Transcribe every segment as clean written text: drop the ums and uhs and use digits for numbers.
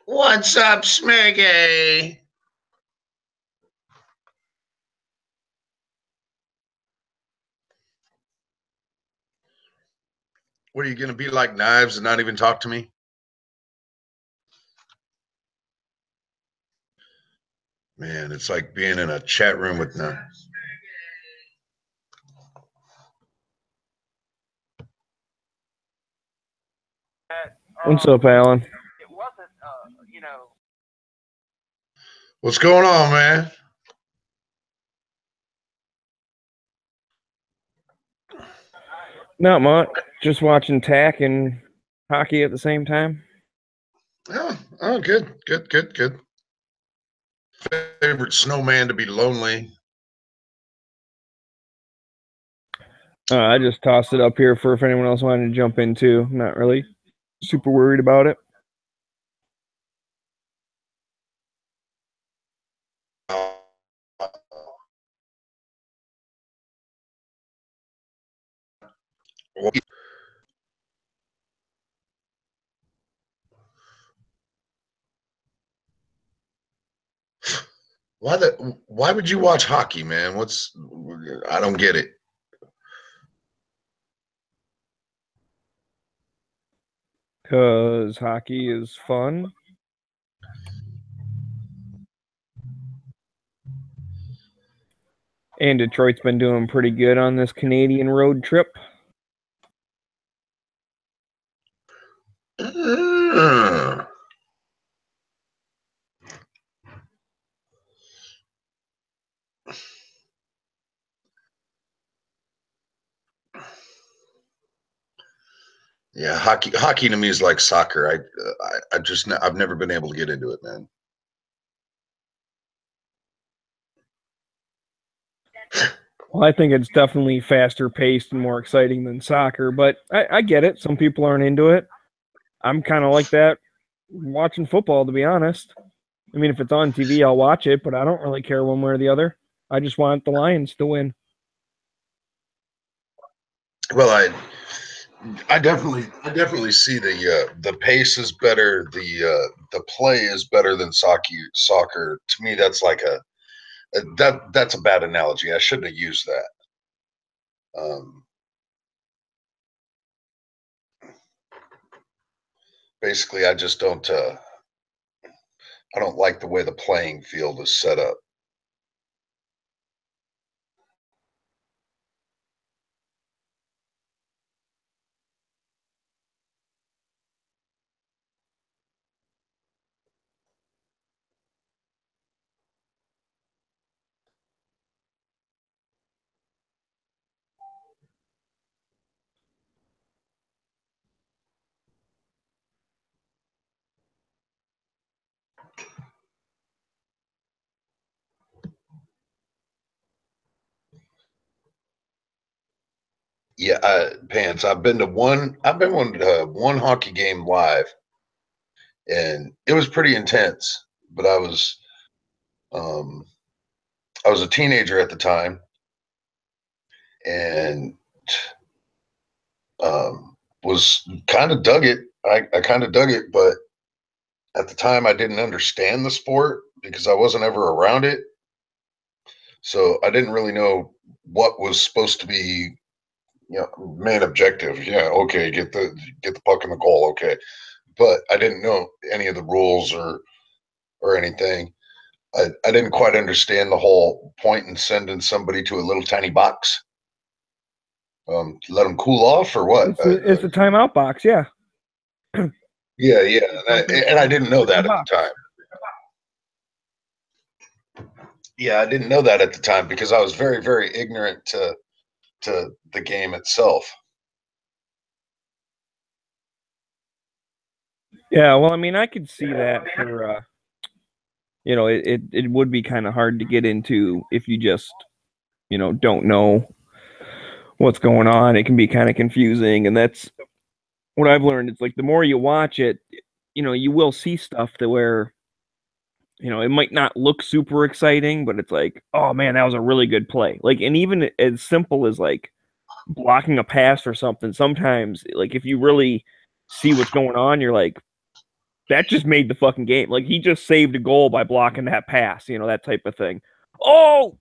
What's up, Smiggy? What are you going to be like Knives and not even talk to me? Man, it's like being in a chat room with no. What's up, Alan? What's going on, man? Not much. Just watching tack and hockey at the same time. Oh, good. Favorite snowman to be lonely. I just tossed it up here for if anyone else wanted to jump in too. I'm not really super worried about it. Why would you watch hockey, man? I don't get it. Because hockey is fun. And Detroit's been doing pretty good on this Canadian road trip. Yeah, hockey to me is like soccer. I've never been able to get into it, man. Well, I think it's definitely faster paced and more exciting than soccer, but I get it. Some people aren't into it. I'm kind of like that watching football, to be honest. I mean, if it's on TV, I'll watch it, but I don't really care one way or the other. I just want the Lions to win. Well, I definitely see the pace is better, the play is better than soccer. To me, that's like that's a bad analogy. I shouldn't have used that. Basically, I just don't. I don't like the way the playing field is set up. Yeah, Pants. I've been to one. I've been to one hockey game live, and it was pretty intense. But um, I was a teenager at the time, and was kind of dug it. I kind of dug it, but at the time I didn't understand the sport because I wasn't ever around it. So I didn't really know what was supposed to be, main objective. Yeah, okay, get the puck in the goal, okay. But I didn't know any of the rules or anything. I didn't quite understand the whole point in sending somebody to a little tiny box. Let them cool off or what? It's a timeout box, yeah. Yeah, and I didn't know that at the time. Yeah, I didn't know that at the time because I was very, very ignorant to the game itself. Yeah, well, I mean, I could see that for, it would be kind of hard to get into if you just, don't know what's going on. It can be kind of confusing, and that's what I've learned. It's like the more you watch it, you will see stuff that where, it might not look super exciting, but it's like, oh man, that was a really good play. Like, and even as simple as like blocking a pass or something, sometimes like if you really see what's going on, you're like, that just made the fucking game. Like, he just saved a goal by blocking that pass, that type of thing. Oh,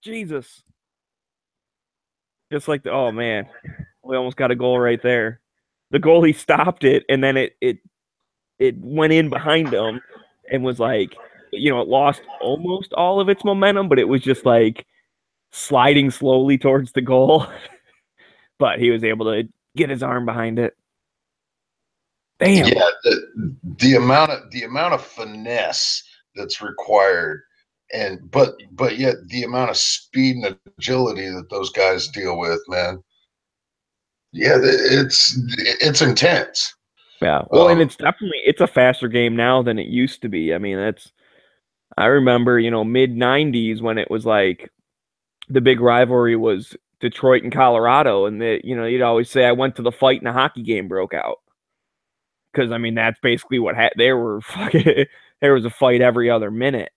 Jesus. Just like, oh, man. We almost got a goal right there. The goalie stopped it, and then it went in behind him and was like, it lost almost all of its momentum, but it was just like sliding slowly towards the goal. But he was able to get his arm behind it. Damn. Yeah, the amount of finesse that's required, and but yet the amount of speed and agility that those guys deal with, man. Yeah, it's intense. Yeah. Well, and it's a faster game now than it used to be. I mean, I remember, mid 90s when it was like the big rivalry was Detroit and Colorado, and you'd always say I went to the fight and a hockey game broke out. Because I mean, that's basically what there were fucking there was a fight every other minute.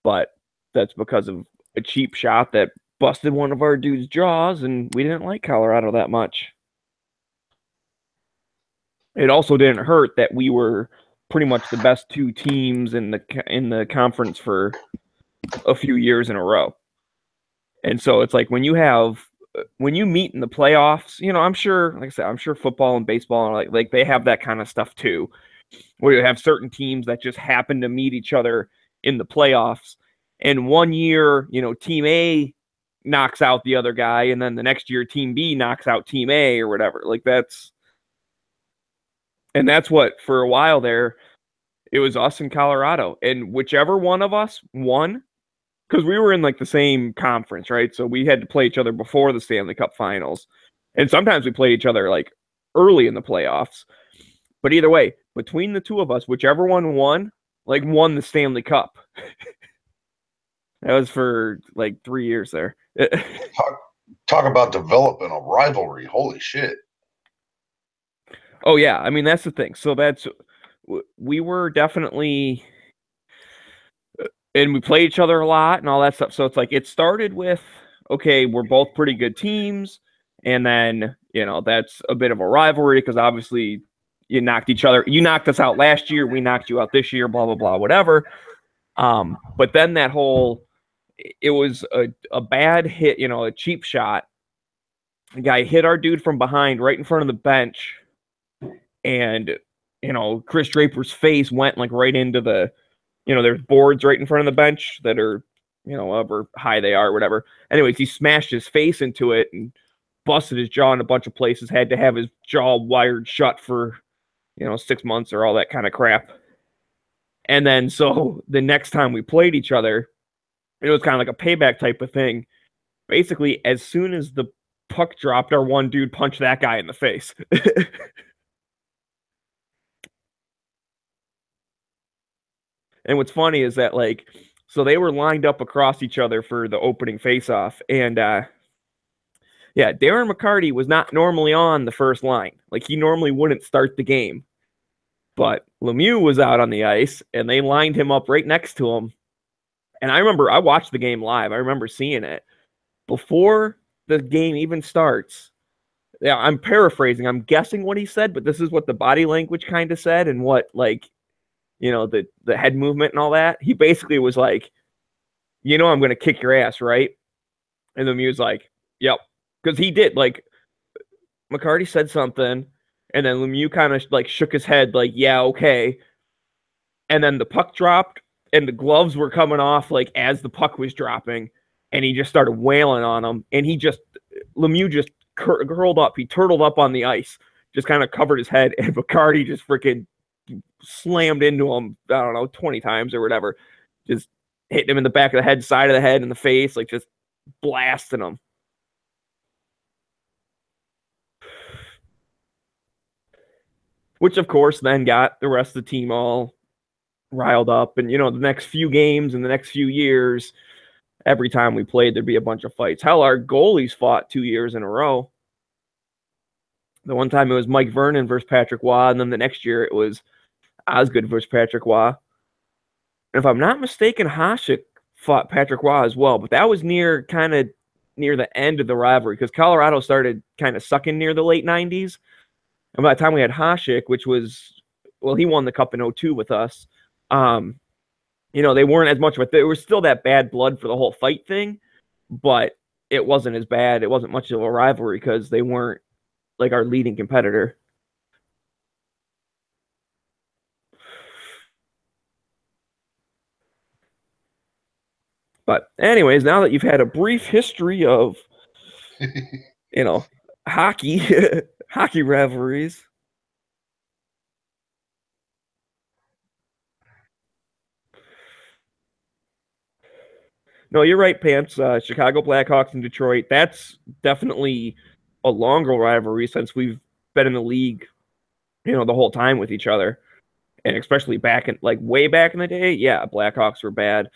But that's because of a cheap shot that busted one of our dudes' jaws, and we didn't like Colorado that much. It also didn't hurt that we were pretty much the best two teams in the conference for a few years in a row. And so it's like when you meet in the playoffs, I'm sure, like I said, I'm sure football and baseball are like they have that kind of stuff too, where you have certain teams that just happen to meet each other in the playoffs. And one year, team A knocks out the other guy, and then the next year team B knocks out team A or whatever. Like that's what for a while there, it was us in Colorado. And whichever one of us won, because we were in like the same conference, right? So we had to play each other before the Stanley Cup finals. And sometimes we played each other like early in the playoffs. But either way, between the two of us, whichever one won, like won the Stanley Cup. That was for like 3 years there. Talk about developing a rivalry. Holy shit. Oh, yeah. I mean, that's the thing. So we were definitely, and we played each other a lot and all that stuff. So it's like, it started with, okay, we're both pretty good teams. And then, that's a bit of a rivalry because obviously you knocked us out last year. We knocked you out this year, blah, blah, blah, whatever. But then it was a bad hit, a cheap shot. The guy hit our dude from behind right in front of the bench. And, Chris Draper's face went like right into there's boards right in front of the bench that are, however high they are, whatever. Anyways, he smashed his face into it and busted his jaw in a bunch of places, had to have his jaw wired shut for, 6 months or all that kind of crap. And then so the next time we played each other, it was kind of like a payback type of thing. Basically, as soon as the puck dropped, our one dude punched that guy in the face. And what's funny is that, like, so they were lined up across each other for the opening face-off. And, yeah, Darren McCarty was not normally on the first line. Like, he normally wouldn't start the game. But Lemieux was out on the ice, and they lined him up right next to him. And I remember, I watched the game live. I remember seeing it. Before the game even starts, yeah, I'm paraphrasing. I'm guessing what he said, but this is what the body language kind of said and what, like, the head movement and all that. He basically was like, I'm going to kick your ass, right? And Lemieux was like, yep. Because he did. Like, McCarty said something, and then Lemieux kind of, like, shook his head, like, yeah, okay. And then the puck dropped, and the gloves were coming off, like, as the puck was dropping, and he just started wailing on him. And Lemieux just curled up. He turtled up on the ice, just kind of covered his head, and McCarty just freaking slammed into him, I don't know, 20 times or whatever, just hitting him in the back of the head, side of the head, in the face, like just blasting him. Which, of course, then got the rest of the team all riled up. And, the next few games and the next few years, every time we played, there'd be a bunch of fights. Hell, our goalies fought 2 years in a row. The one time it was Mike Vernon versus Patrick Waugh, and then the next year it was Osgood versus Patrick Waugh. And if I'm not mistaken, Hasek fought Patrick Waugh as well, but that was near the end of the rivalry because Colorado started kind of sucking near the late 90s. And by the time we had Hasek, which was well, he won the cup in 02 with us. They weren't as much, but there was still that bad blood for the whole fight thing, but it wasn't as bad. It wasn't much of a rivalry because they weren't like our leading competitor. But anyways, now that you've had a brief history of, hockey, hockey rivalries. No, you're right, Pants. Chicago Blackhawks and Detroit. That's definitely a longer rivalry since we've been in the league, the whole time with each other. And especially way back in the day, yeah, Blackhawks were bad.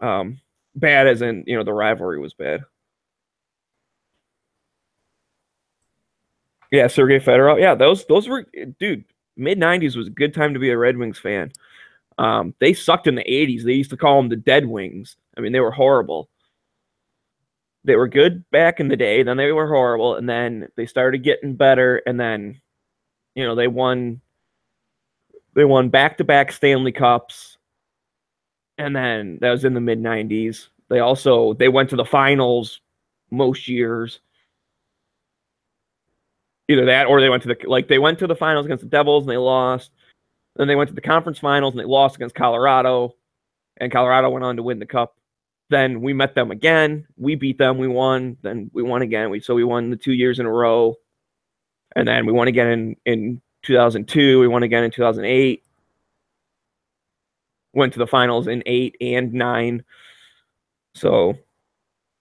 Bad as in, the rivalry was bad. Yeah, Sergei Fedorov. Yeah, those were, dude, mid-90s was a good time to be a Red Wings fan. They sucked in the 80s. They used to call them the Dead Wings. I mean, they were horrible. They were good back in the day, then they were horrible, and then they started getting better, and then, they won back-to-back Stanley Cups, and then that was in the mid-90s. They went to the finals most years. Either that or they went to the finals against the Devils and they lost. Then they went to the conference finals and they lost against Colorado, and Colorado went on to win the cup. Then we met them again. We beat them. We won. Then we won again. We won the 2 years in a row. And then we won again in 2002. We won again in 2008. Went to the finals in 8 and 9. So,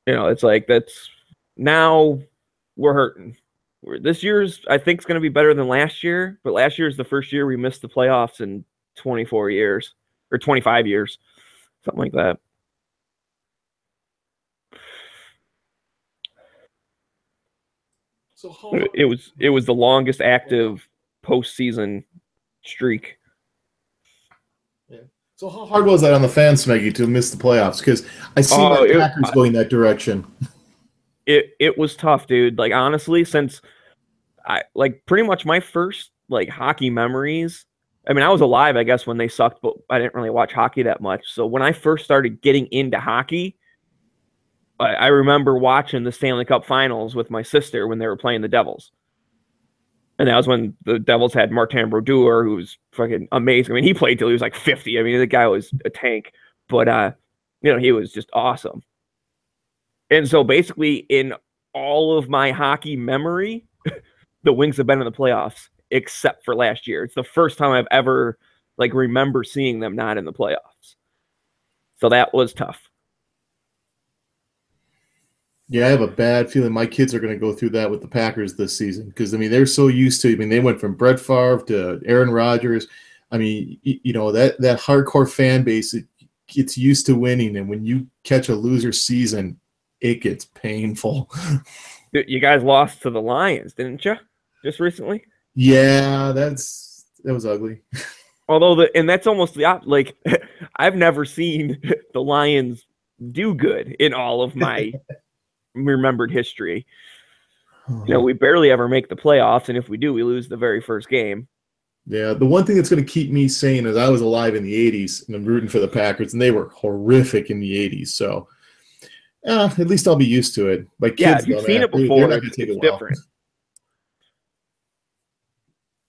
it's like that's now we're hurting. This year's, I think, is going to be better than last year, but last year is the first year we missed the playoffs in 24 years or 25 years, something like that. So it was the longest active postseason streak. Yeah. So how hard was that on the fans, Smeggy, to miss the playoffs? Because I see my Packers going that direction. It was tough, dude. Like, honestly, since pretty much my first hockey memories. I mean, I was alive, I guess, when they sucked, but I didn't really watch hockey that much. So when I first started getting into hockey, I remember watching the Stanley Cup Finals with my sister when they were playing the Devils. And that was when the Devils had Martin Brodeur, who was fucking amazing. I mean, he played till he was like 50. I mean, the guy was a tank. But, he was just awesome. And so basically in all of my hockey memory, the Wings have been in the playoffs except for last year. It's the first time I've ever remember seeing them not in the playoffs. So that was tough. Yeah, I have a bad feeling my kids are going to go through that with the Packers this season because, I mean, they're so used to – I mean, they went from Brett Favre to Aaron Rodgers. I mean, that hardcore fan base, it gets used to winning, and when you catch a loser season, it gets painful. You guys lost to the Lions, didn't you, just recently? Yeah, that was ugly. Although and that's almost the I've never seen the Lions do good in all of my remembered history. We barely ever make the playoffs, and if we do, we lose the very first game. Yeah, the one thing that's going to keep me sane is I was alive in the 80s, and I'm rooting for the Packers, and they were horrific in the 80s, so at least I'll be used to it. My kids, you've seen it before. It's different.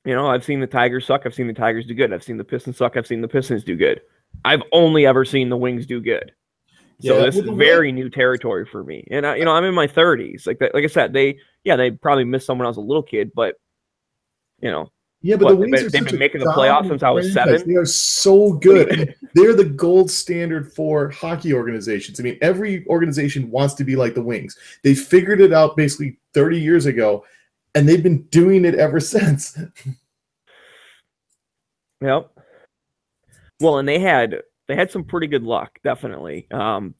I've seen the Tigers suck. I've seen the Tigers do good. I've seen the Pistons suck. I've seen the Pistons do good. I've only ever seen the Wings do good. So this is very new territory for me. And I'm in my 30s. Like I said, they probably missed someone when I was a little kid, but Yeah, but the Wings they've been making the playoffs since I was 7. They are so good. I mean, they're the gold standard for hockey organizations. I mean, every organization wants to be like the Wings. They figured it out basically 30 years ago, and they've been doing it ever since. Yep. Well, and they had some pretty good luck, definitely.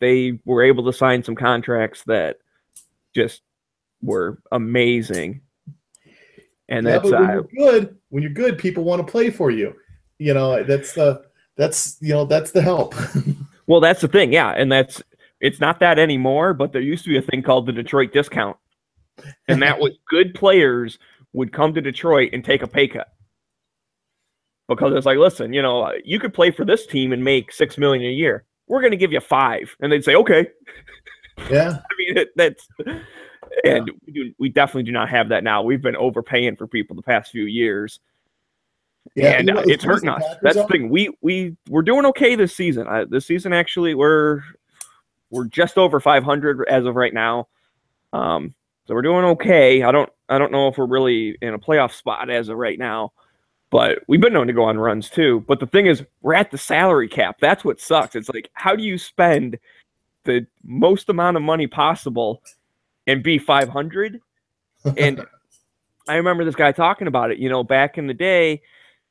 They were able to sign some contracts that just were amazing. And that's when you're good, people want to play for you. That's the help. Well, that's the thing, yeah, and it's not that anymore. But there used to be a thing called the Detroit discount, and that was good players would come to Detroit and take a pay cut. because it's like, listen, you could play for this team and make $6 million a year. We're going to give you 5, and they'd say, okay. Yeah. I mean, that's, and we definitely do not have that now. We've been overpaying for people the past few years. Yeah, and it's hurting us. That's the thing. We're doing okay this season. This season, actually, we're just over 500 as of right now. So we're doing okay. I don't know if we're really in a playoff spot as of right now, but we've been known to go on runs too. But the thing is, we're at the salary cap. That's what sucks. It's like, how do you spend the most amount of money possible and be 500? And I remember this guy talking about it. Back in the day,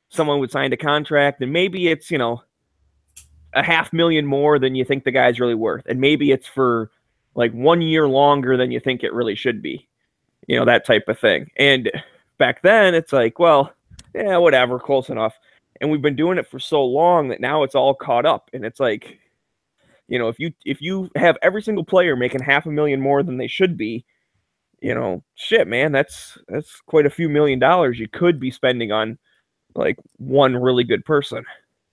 someone would sign a contract and maybe it's, $500,000 more than you think the guy's really worth. And maybe it's for like 1 year longer than you think it really should be, that type of thing. And back then it's like, well, yeah, whatever, close enough. And we've been doing it for so long that now it's all caught up. And it's like, if you have every single player making $500,000 more than they should be, shit, man, that's quite a few $1,000,000 you could be spending on like one really good person.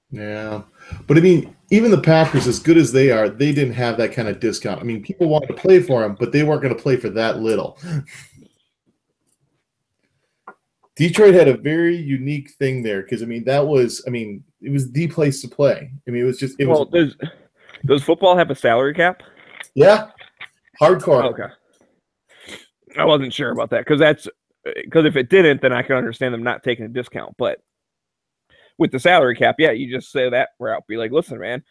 Yeah. But I mean, even the Packers, as good as they are, they didn't have that kind of discount. I mean, people wanted to play for them, but they weren't going to play for that little. Detroit had a very unique thing there because, it was the place to play. It was just, does football have a salary cap? Yeah. Hardcore. Okay. I wasn't sure about that because if it didn't, then I can understand them not taking a discount. But with the salary cap, yeah, you just say that route. Be like, listen, man,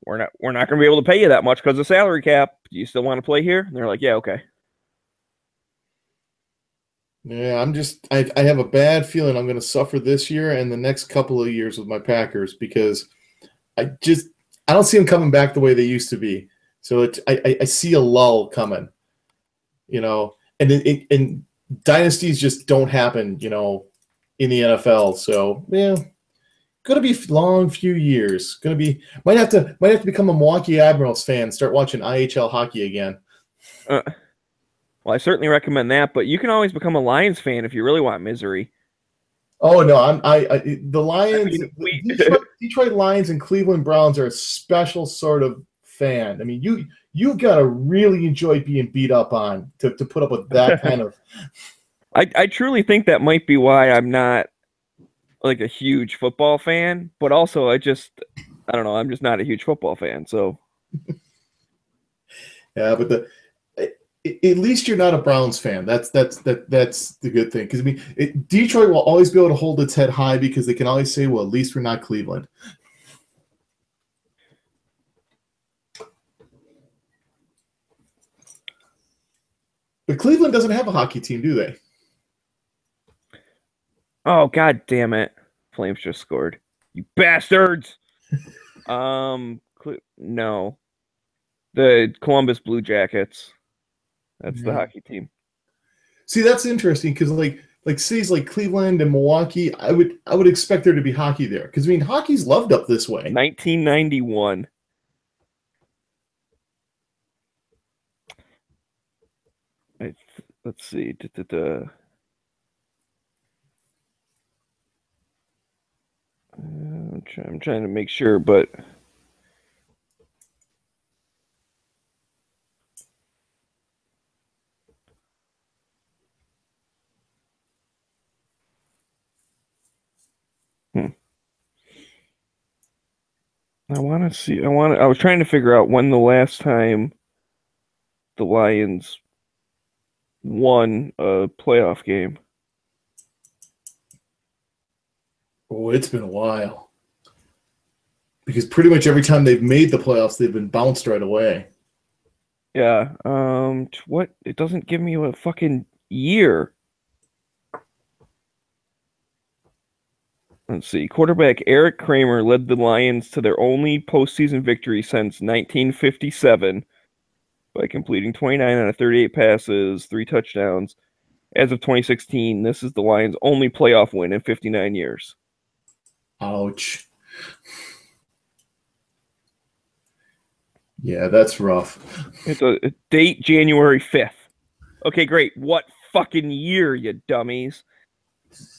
we're not going to be able to pay you that much because of salary cap. Do you still want to play here? And they're like, yeah, okay. Yeah, I have a bad feeling I'm going to suffer this year and the next couple of years with my Packers because I don't see them coming back the way they used to be. So I see a lull coming, and dynasties just don't happen, in the NFL. So yeah, going to be long few years. Going to be might have to become a Milwaukee Admirals fan. Start watching IHL hockey again. Well, I certainly recommend that, but you can always become a Lions fan if you really want misery. Oh no, the Lions, Detroit Lions and Cleveland Browns are a special sort of fan. You've got to really enjoy being beat up on to put up with that kind of. I truly think that might be why I'm not like a huge football fan, but also I don't know, I'm just not a huge football fan. So yeah, but at least you're not a Browns fan. That's the good thing because Detroit will always be able to hold its head high because they can always say, well, at least we're not Cleveland. But Cleveland doesn't have a hockey team, do they? Oh, god damn it. Flames just scored. You bastards! No. The Columbus Blue Jackets. That's the hockey team. See, that's interesting because like cities like Cleveland and Milwaukee, I would expect there to be hockey there because hockey's loved up this way. 1991. Let's see. I'm trying to make sure, but I want to see. I was trying to figure out when the last time the Lions won a playoff game. Oh, it's been a while. Because pretty much every time they've made the playoffs, they've been bounced right away. Yeah. What? It doesn't give me a fucking year. Let's see. Quarterback Eric Kramer led the Lions to their only postseason victory since 1957 by completing 29 out of 38 passes, 3 touchdowns. As of 2016, this is the Lions' only playoff win in 59 years. Ouch. Yeah, that's rough. It's a date January 5th. Okay, great. What fucking year, you dummies?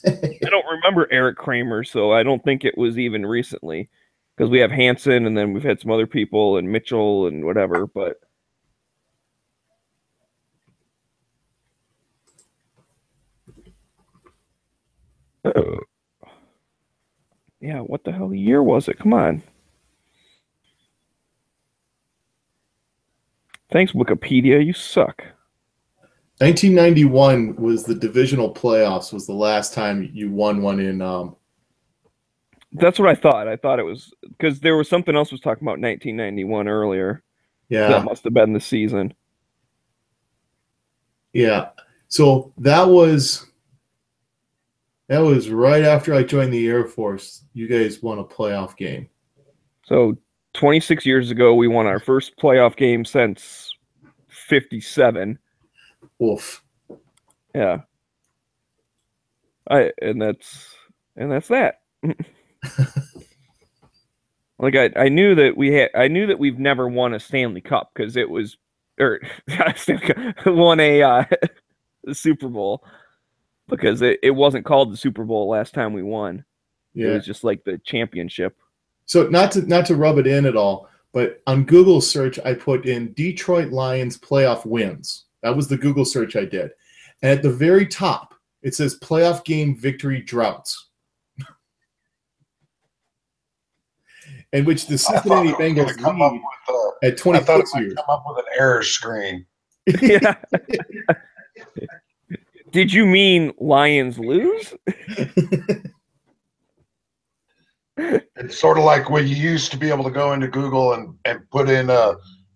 I don't remember Eric Kramer, so I don't think it was even recently because we have Hansen and then we've had some other people and Mitchell and whatever. But yeah, what the hell year was it? Come on. Thanks, Wikipedia. You suck. 1991 was the divisional playoffs. Was the last time you won one in. That's what I thought. I thought it was because there was something else was talking about 1991 earlier. Yeah. That must have been the season. Yeah. So that was right after I joined the Air Force. You guys won a playoff game. So 26 years ago, we won our first playoff game since 57. Oof. Yeah. And that's that. Like I knew that we've never won a Stanley Cup because it was won a Super Bowl because it wasn't called the Super Bowl last time we won. Yeah. It was just like the championship. So not to rub it in at all, but on Google search I put in Detroit Lions playoff wins. That was the Google search I did. And at the very top, it says playoff game victory droughts. In which the Cincinnati Bengals lead at 26 years. I thought it might come up with an error screen. Yeah. Did you mean Lions lose? It's sort of like when you used to be able to go into Google and put in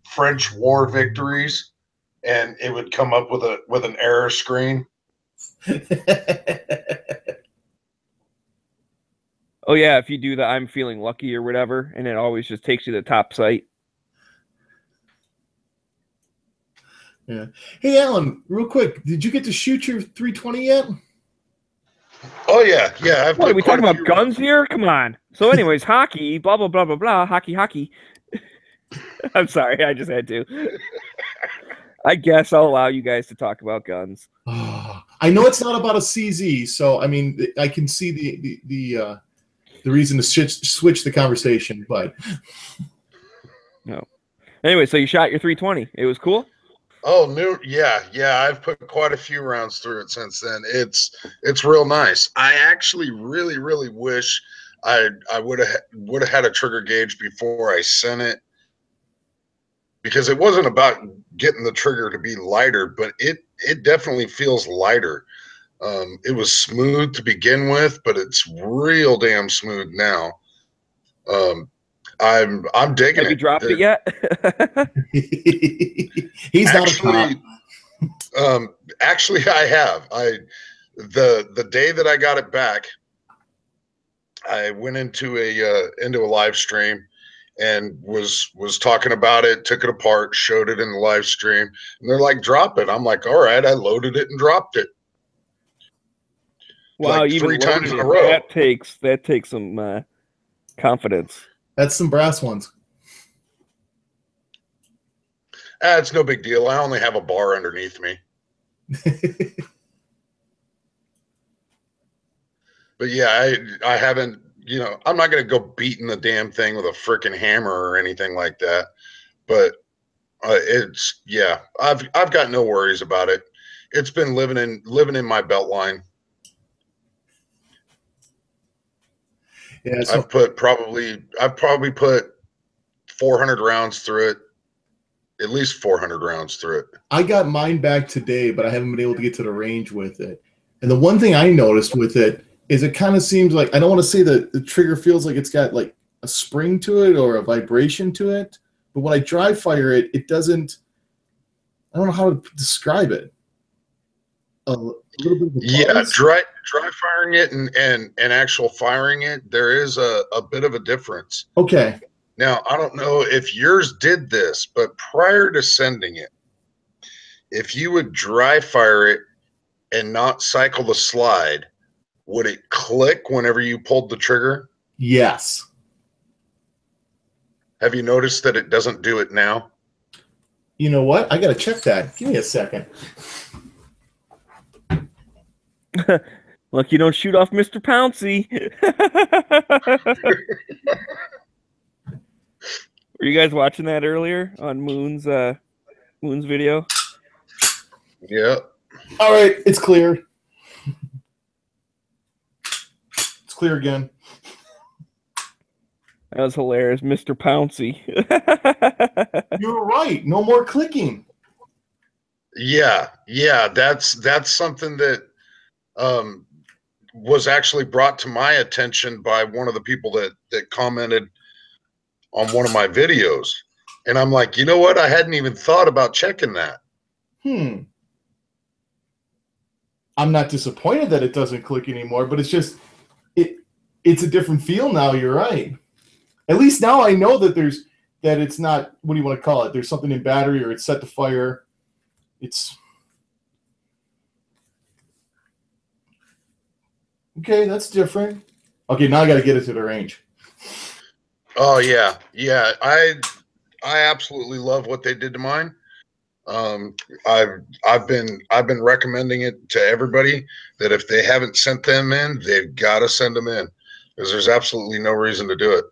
French war victories, and it would come up with an error screen. Oh yeah, if you do that, I'm feeling lucky or whatever, and it always just takes you to the top site. Yeah. Hey, Alan, real quick, did you get to shoot your 320 yet? Oh yeah. What, are we talking about guns here? Come on. So, anyways, hockey, blah blah blah blah blah, hockey. I'm sorry, I just had to. I guess I'll allow you guys to talk about guns. I know it's not about a CZ, so I mean, I can see the reason to switch the conversation, but no. Anyway, so you shot your 320. It was cool. Oh, yeah. I've put quite a few rounds through it since then. It's real nice. I actually really wish I would have had a trigger gauge before I sent it, because it wasn't about getting the trigger to be lighter, but it definitely feels lighter. It was smooth to begin with, but it's real damn smooth now. I'm digging it. Have you dropped it yet? He's actually, actually, I have. The day that I got it back, I went into a live stream and was talking about it, took it apart, showed it in the live stream, and they're like, "Drop it." I'm like, "All right." I loaded it and dropped it. Wow, like even 3 times in a row. That takes some confidence. That's some brass ones. It's no big deal. I only have a bar underneath me. But yeah, I haven't, I'm not going to go beating the damn thing with a freaking hammer or anything like that. But I've got no worries about it. It's been living in my belt line. Yeah, so I've probably put 400 rounds through it. At least 400 rounds through it. I got mine back today, but I haven't been able to get to the range with it. And the one thing I noticed with it is it kind of seems like, I don't want to say that the trigger feels like it's got like a spring to it or a vibration to it, but when I dry fire it, it doesn't, I don't know how to describe it. A little bit of a buzz. Dry firing it and actual firing it, there is a bit of a difference. Okay. Now, I don't know if yours did this, but prior to sending it, if you would dry fire it and not cycle the slide, would it click whenever you pulled the trigger? Yes. Have you noticed that it doesn't do it now? You know what? I got to check that. Give me a second. Look, you don't shoot off Mr. Pouncy. Were you guys watching that earlier on Moon's video? Yeah. All right, it's clear. It's clear again. That was hilarious, Mr. Pouncy. You're right. No more clicking. Yeah, that's something that was actually brought to my attention by one of the people that commented on one of my videos, and I'm like, you know what? I hadn't even thought about checking that. I'm not disappointed that it doesn't click anymore, but it's just it's a different feel now. You're right. At least now I know that it's not, what do you want to call it? There's something in battery or it's set to fire. It's okay. That's different. Okay, now I got to get it to the range. Oh yeah. I absolutely love what they did to mine. I've been recommending it to everybody that if they haven't sent them in, they've got to send them in, because there's absolutely no reason to do it.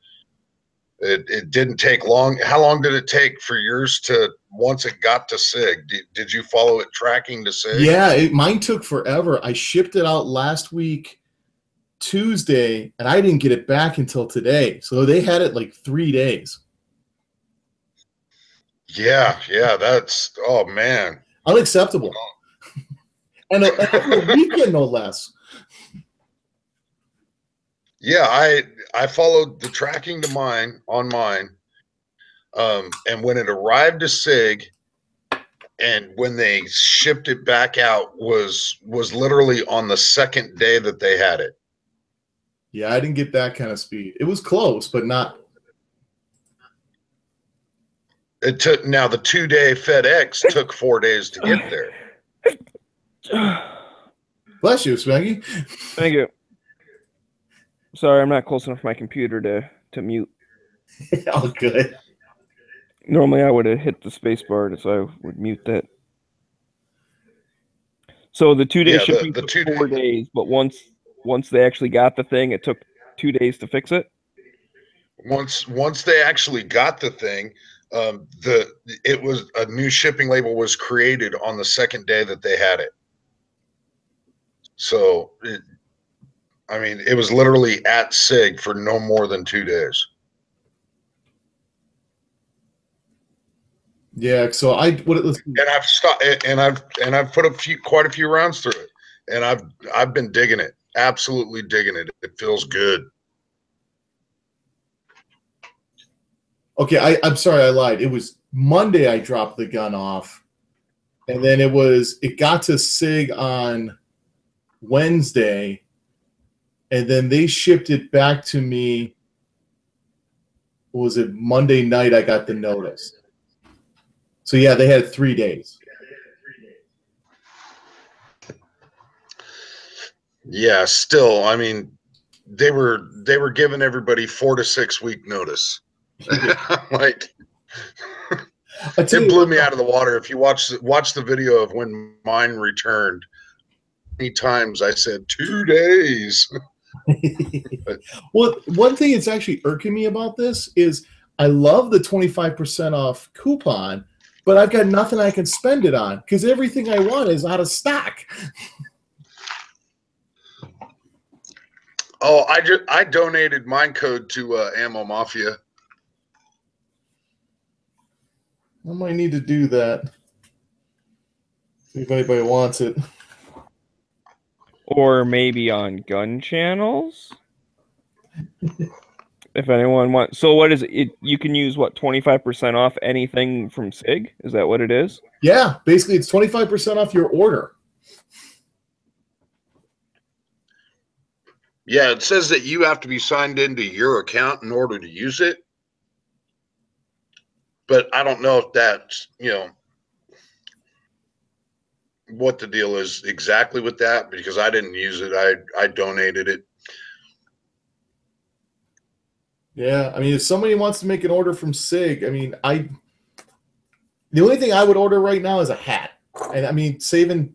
It didn't take long. How long did it take for yours to, once it got to SIG? Did you follow it tracking to SIG? Yeah, mine took forever. I shipped it out last week, Tuesday, and I didn't get it back until today. So they had it like 3 days. Yeah, that's, oh man. Unacceptable. And over a weekend, no less. Yeah, I followed the tracking to mine on mine. And when it arrived to SIG and when they shipped it back out was literally on the second day that they had it. Yeah, I didn't get that kind of speed. It was close, but not. It took, now the 2-day FedEx took 4 days to get there. Bless you, Smeggy. Thank you. Sorry, I'm not close enough to my computer to mute. Oh, good. Normally I would have hit the space bar, so I would mute that. So the 2-day shipping took 4 days, but once they actually got the thing, it took 2 days to fix it. Once they actually got the thing, it was a new shipping label was created on the second day that they had it. So it was literally at SIG for no more than 2 days. Yeah, so I've stopped, and I've put quite a few rounds through it, and I've been digging it, absolutely digging it. It feels good. Okay, I'm sorry, I lied. It was Monday I dropped the gun off, and then it got to SIG on Wednesday, and then they shipped it back to me. Was it Monday night I got the notice? So yeah, they had 3 days. Yeah, still, they were giving everybody 4 to 6 week notice. Like, it blew me out of the water. If you watch the video of when mine returned, many times I said 2 days. Well, one thing that's actually irking me about this is I love the 25% off coupon, but I've got nothing I can spend it on because everything I want is out of stock. Oh, I donated mine code to Ammo Mafia. I might need to do that. See if anybody wants it. Or maybe on Gun Channels. If anyone wants. So what is it? You can use 25% off anything from SIG? Is that what it is? Yeah, basically it's 25% off your order. Yeah, it says that you have to be signed into your account in order to use it. But I don't know if that's, what the deal is exactly with that, because I didn't use it. I donated it. Yeah, if somebody wants to make an order from SIG, the only thing I would order right now is a hat. And saving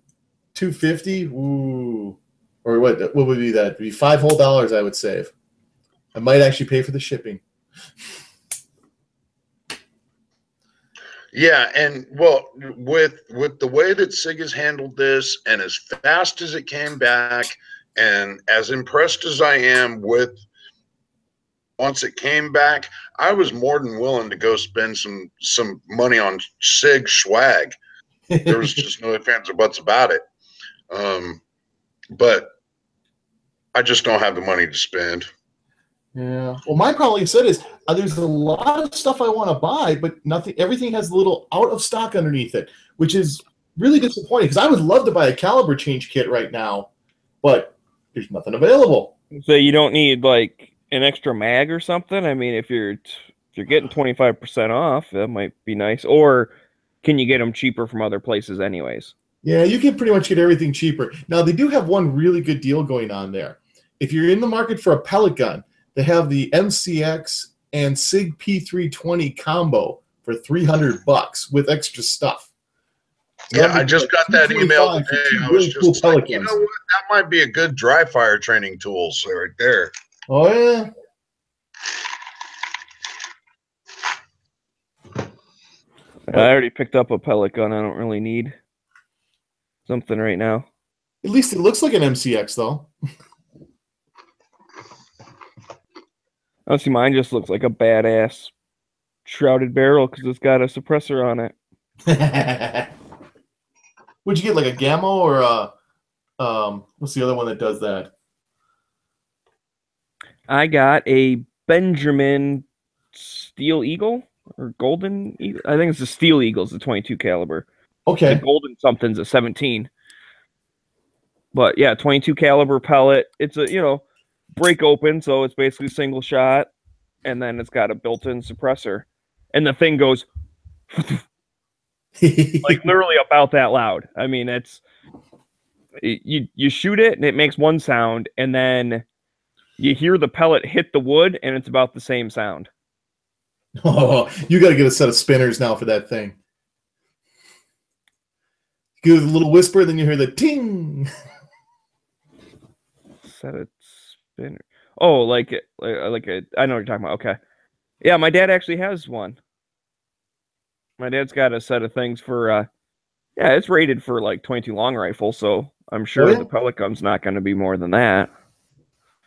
$250, ooh. Or what would be that? It'd be $5 whole I would save. I might actually pay for the shipping. Yeah, and well, with the way that SIG has handled this, and as fast as it came back, and as impressed as I am with once it came back, I was more than willing to go spend some money on SIG swag. There was just no ifs, ands, or buts about it. But I just don't have the money to spend. Yeah. Well, my problem, like I said, is there's a lot of stuff I want to buy, but nothing. Everything has a little out of stock underneath it, which is really disappointing because I would love to buy a caliber change kit right now, but there's nothing available. So you don't need like an extra mag or something. I mean, if you're getting 25% off, that might be nice. Or can you get them cheaper from other places, anyways? Yeah, you can pretty much get everything cheaper. Now they do have one really good deal going on there. If you're in the market for a pellet gun, they have the MCX and SIG P320 combo for $300 with extra stuff. So yeah, I just got that email today. I was just cool like, you know what? That might be a good dry fire training tool. So right there. Oh yeah. I already picked up a pellet gun. I don't really need something right now. At least it looks like an MCX though. Honestly, mine just looks like a badass shrouded barrel because it's got a suppressor on it. Would you get like a Gamma or what's the other one that does that? I got a Benjamin Steel Eagle or Golden Eagle. I think it's the Steel Eagle's the 22 caliber. Okay. The Golden something's a 17. But yeah, 22 caliber pellet. It's a break open, so it's basically single shot, and then it's got a built-in suppressor, and the thing goes like literally about that loud. I mean, you shoot it and it makes one sound, and then you hear the pellet hit the wood, and it's about the same sound. Oh, you got to get a set of spinners now for that thing. Give it a little whisper, then you hear the ting. Set of spinner. Oh, like a. I know what you're talking about. Okay, yeah, my dad actually has one. My dad's got a set of things for. Yeah, it's rated for like 22 long rifle, so I'm sure the pellet gun's not going to be more than that.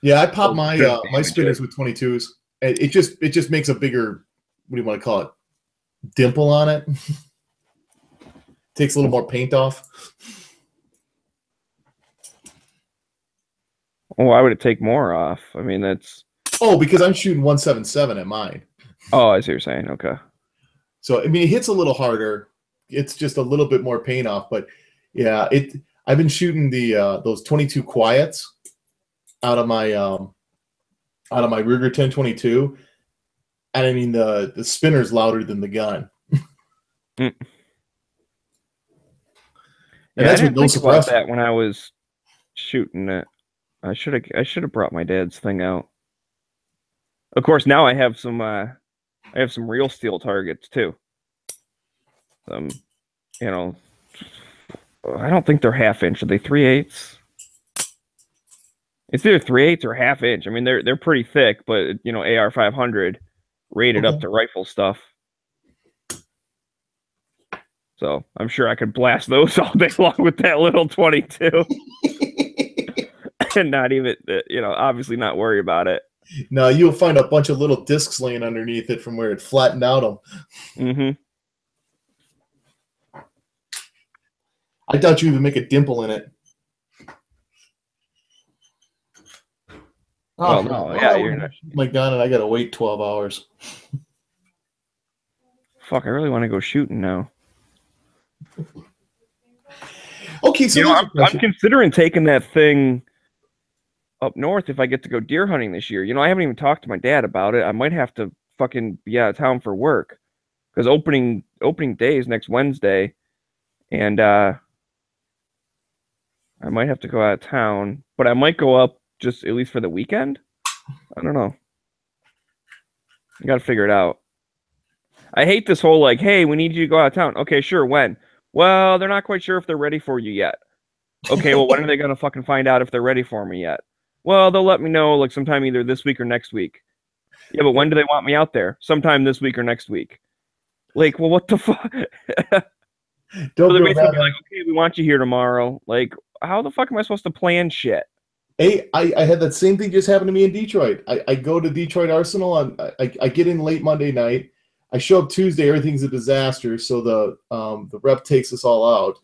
Yeah, I pop my my spinners with 22s. It just makes a bigger, what do you want to call it, dimple on it. Takes a little more paint off. Oh, why would it take more off? I mean, that's. Oh, because I'm shooting 177 at mine. Oh, I see what you're saying. Okay. So I mean, it hits a little harder. It's just a little bit more paint off, but yeah, I've been shooting the those 22 quiets out of my Ruger 1022, and I mean the spinner's louder than the gun. Mm. And that's with no suppressor. That when I was shooting it, I should have brought my dad's thing out. Of course, now I have some real steel targets too. I don't think they're half inch. Are they 3/8? It's either 3/8 or half inch. I mean, they're pretty thick, but AR 500 rated up to rifle stuff. So I'm sure I could blast those all day long with that little 22, and not even obviously not worry about it. No, you'll find a bunch of little discs laying underneath it from where it flattened out them. Mm-hmm. I doubt you even make a dimple in it. Oh, no, yeah, you're not. My gun, and I gotta wait 12 hours. Fuck, I really want to go shooting now. Okay, so I'm considering taking that thing up north if I get to go deer hunting this year. I haven't even talked to my dad about it. I might have to fucking be out of town for work because opening day is next Wednesday, and I might have to go out of town, but I might go up just at least for the weekend. I don't know. I got to figure it out. I hate this whole hey, we need you to go out of town. Okay, sure. When? Well, they're not quite sure if they're ready for you yet. Okay, well, when are they gonna fucking find out if they're ready for me yet? Well, they'll let me know like sometime either this week or next week. Yeah, but when do they want me out there? Sometime this week or next week. Like, well, what the fuck? So Don't they're feel basically bad, like, man. okay, we want you here tomorrow. Like, how the fuck am I supposed to plan shit? Hey, I had that same thing just happen to me in Detroit. I go to Detroit Arsenal on I get in late Monday night. I show up Tuesday, everything's a disaster. So the rep takes us all out.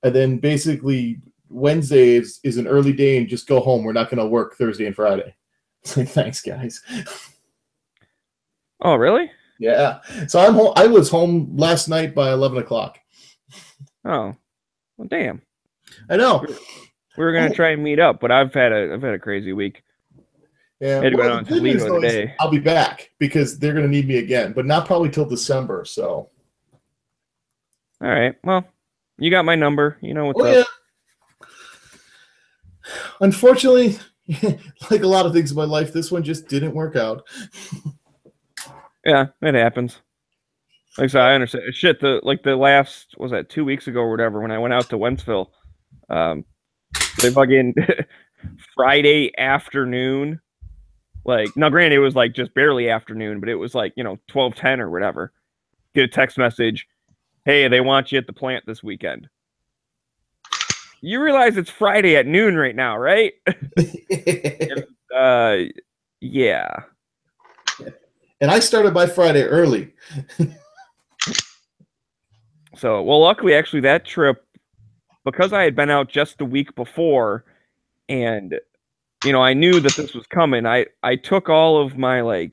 And then basically Wednesday is an early day and just go home. We're not gonna work Thursday and Friday. It's like thanks, guys. Oh, really? Yeah. So I'm home. I was home last night by 11 o'clock. Oh, well, damn. I know. We were gonna try and meet up, but I've had a crazy week. Yeah. I had to go Well, the down to good news Toledo though is today. I'll be back because they're gonna need me again, but not probably till December. So. All right. Well, you got my number. You know what's Oh up. yeah. Unfortunately, like a lot of things in my life, this one just didn't work out. Yeah, it happens. Like I said, I understand. Shit, the last was that 2 weeks ago or whatever when I went out to Wentzville. They fucking Friday afternoon. Like, now granted, it was like just barely afternoon, but it was like 12:10 or whatever. Get a text message, hey, they want you at the plant this weekend. You realize it's Friday at noon right now, right? And, yeah. And I started by Friday early. So, well, luckily, actually, that trip, because I had been out just the week before, and I knew that this was coming. I took all of my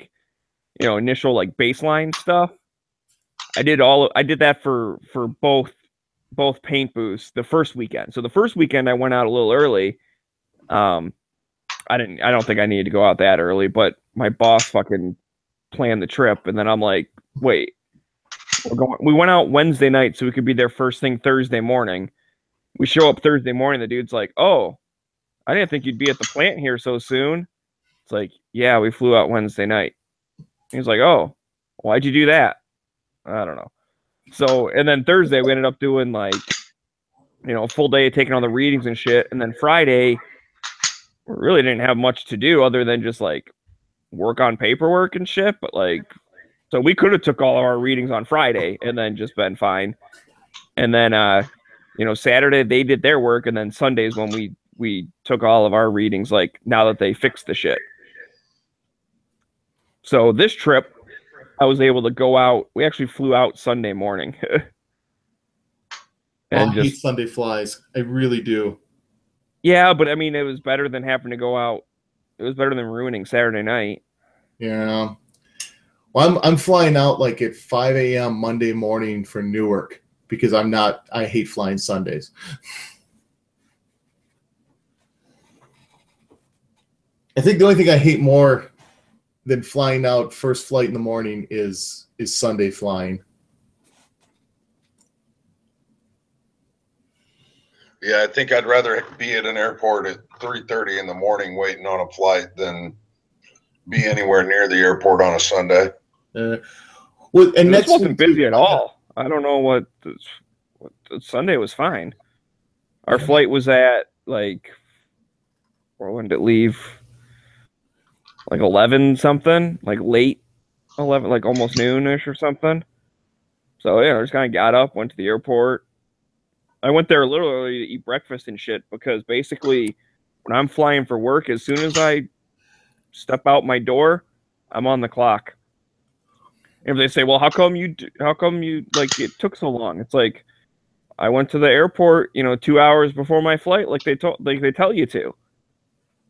initial like baseline stuff. I did that for both paint booths the first weekend. So the first weekend I went out a little early. I don't think I needed to go out that early, but my boss fucking planned the trip, and then I'm like, wait, we went out Wednesday night so we could be there first thing Thursday morning. We show up Thursday morning, the dude's like, oh, I didn't think you'd be at the plant here so soon. It's like, yeah, we flew out Wednesday night. He's like, oh, why'd you do that? I don't know. So, and then Thursday we ended up doing like, a full day of taking all the readings and shit. And then Friday, we really didn't have much to do other than just like work on paperwork and shit. But like, so we could have took all of our readings on Friday and then just been fine. And then, Saturday they did their work, and then Sundays when we took all of our readings, like now that they fixed the shit. So this trip, I was able to go out. We actually flew out Sunday morning. And I hate Sunday flies. I really do. Yeah, but I mean, it was better than having to go out. It was better than ruining Saturday night. Yeah. Well, I'm flying out like at 5 a.m. Monday morning for Newark because I hate flying Sundays. I think the only thing I hate more than flying out first flight in the morning is Sunday flying. Yeah, I think I'd rather be at an airport at 3:30 in the morning waiting on a flight than be anywhere near the airport on a Sunday. Well, and this wasn't week, busy at all. I don't know what Sunday was fine. Our flight was at like, when did it leave? Like 11 something, like late 11, like almost noonish or something. So yeah, I just kind of got up, went to the airport. I went there a little early to eat breakfast and shit because basically when I'm flying for work, as soon as I step out my door, I'm on the clock. If they say, "Well, how come you like it took so long?" It's like I went to the airport, 2 hours before my flight, like they tell you to.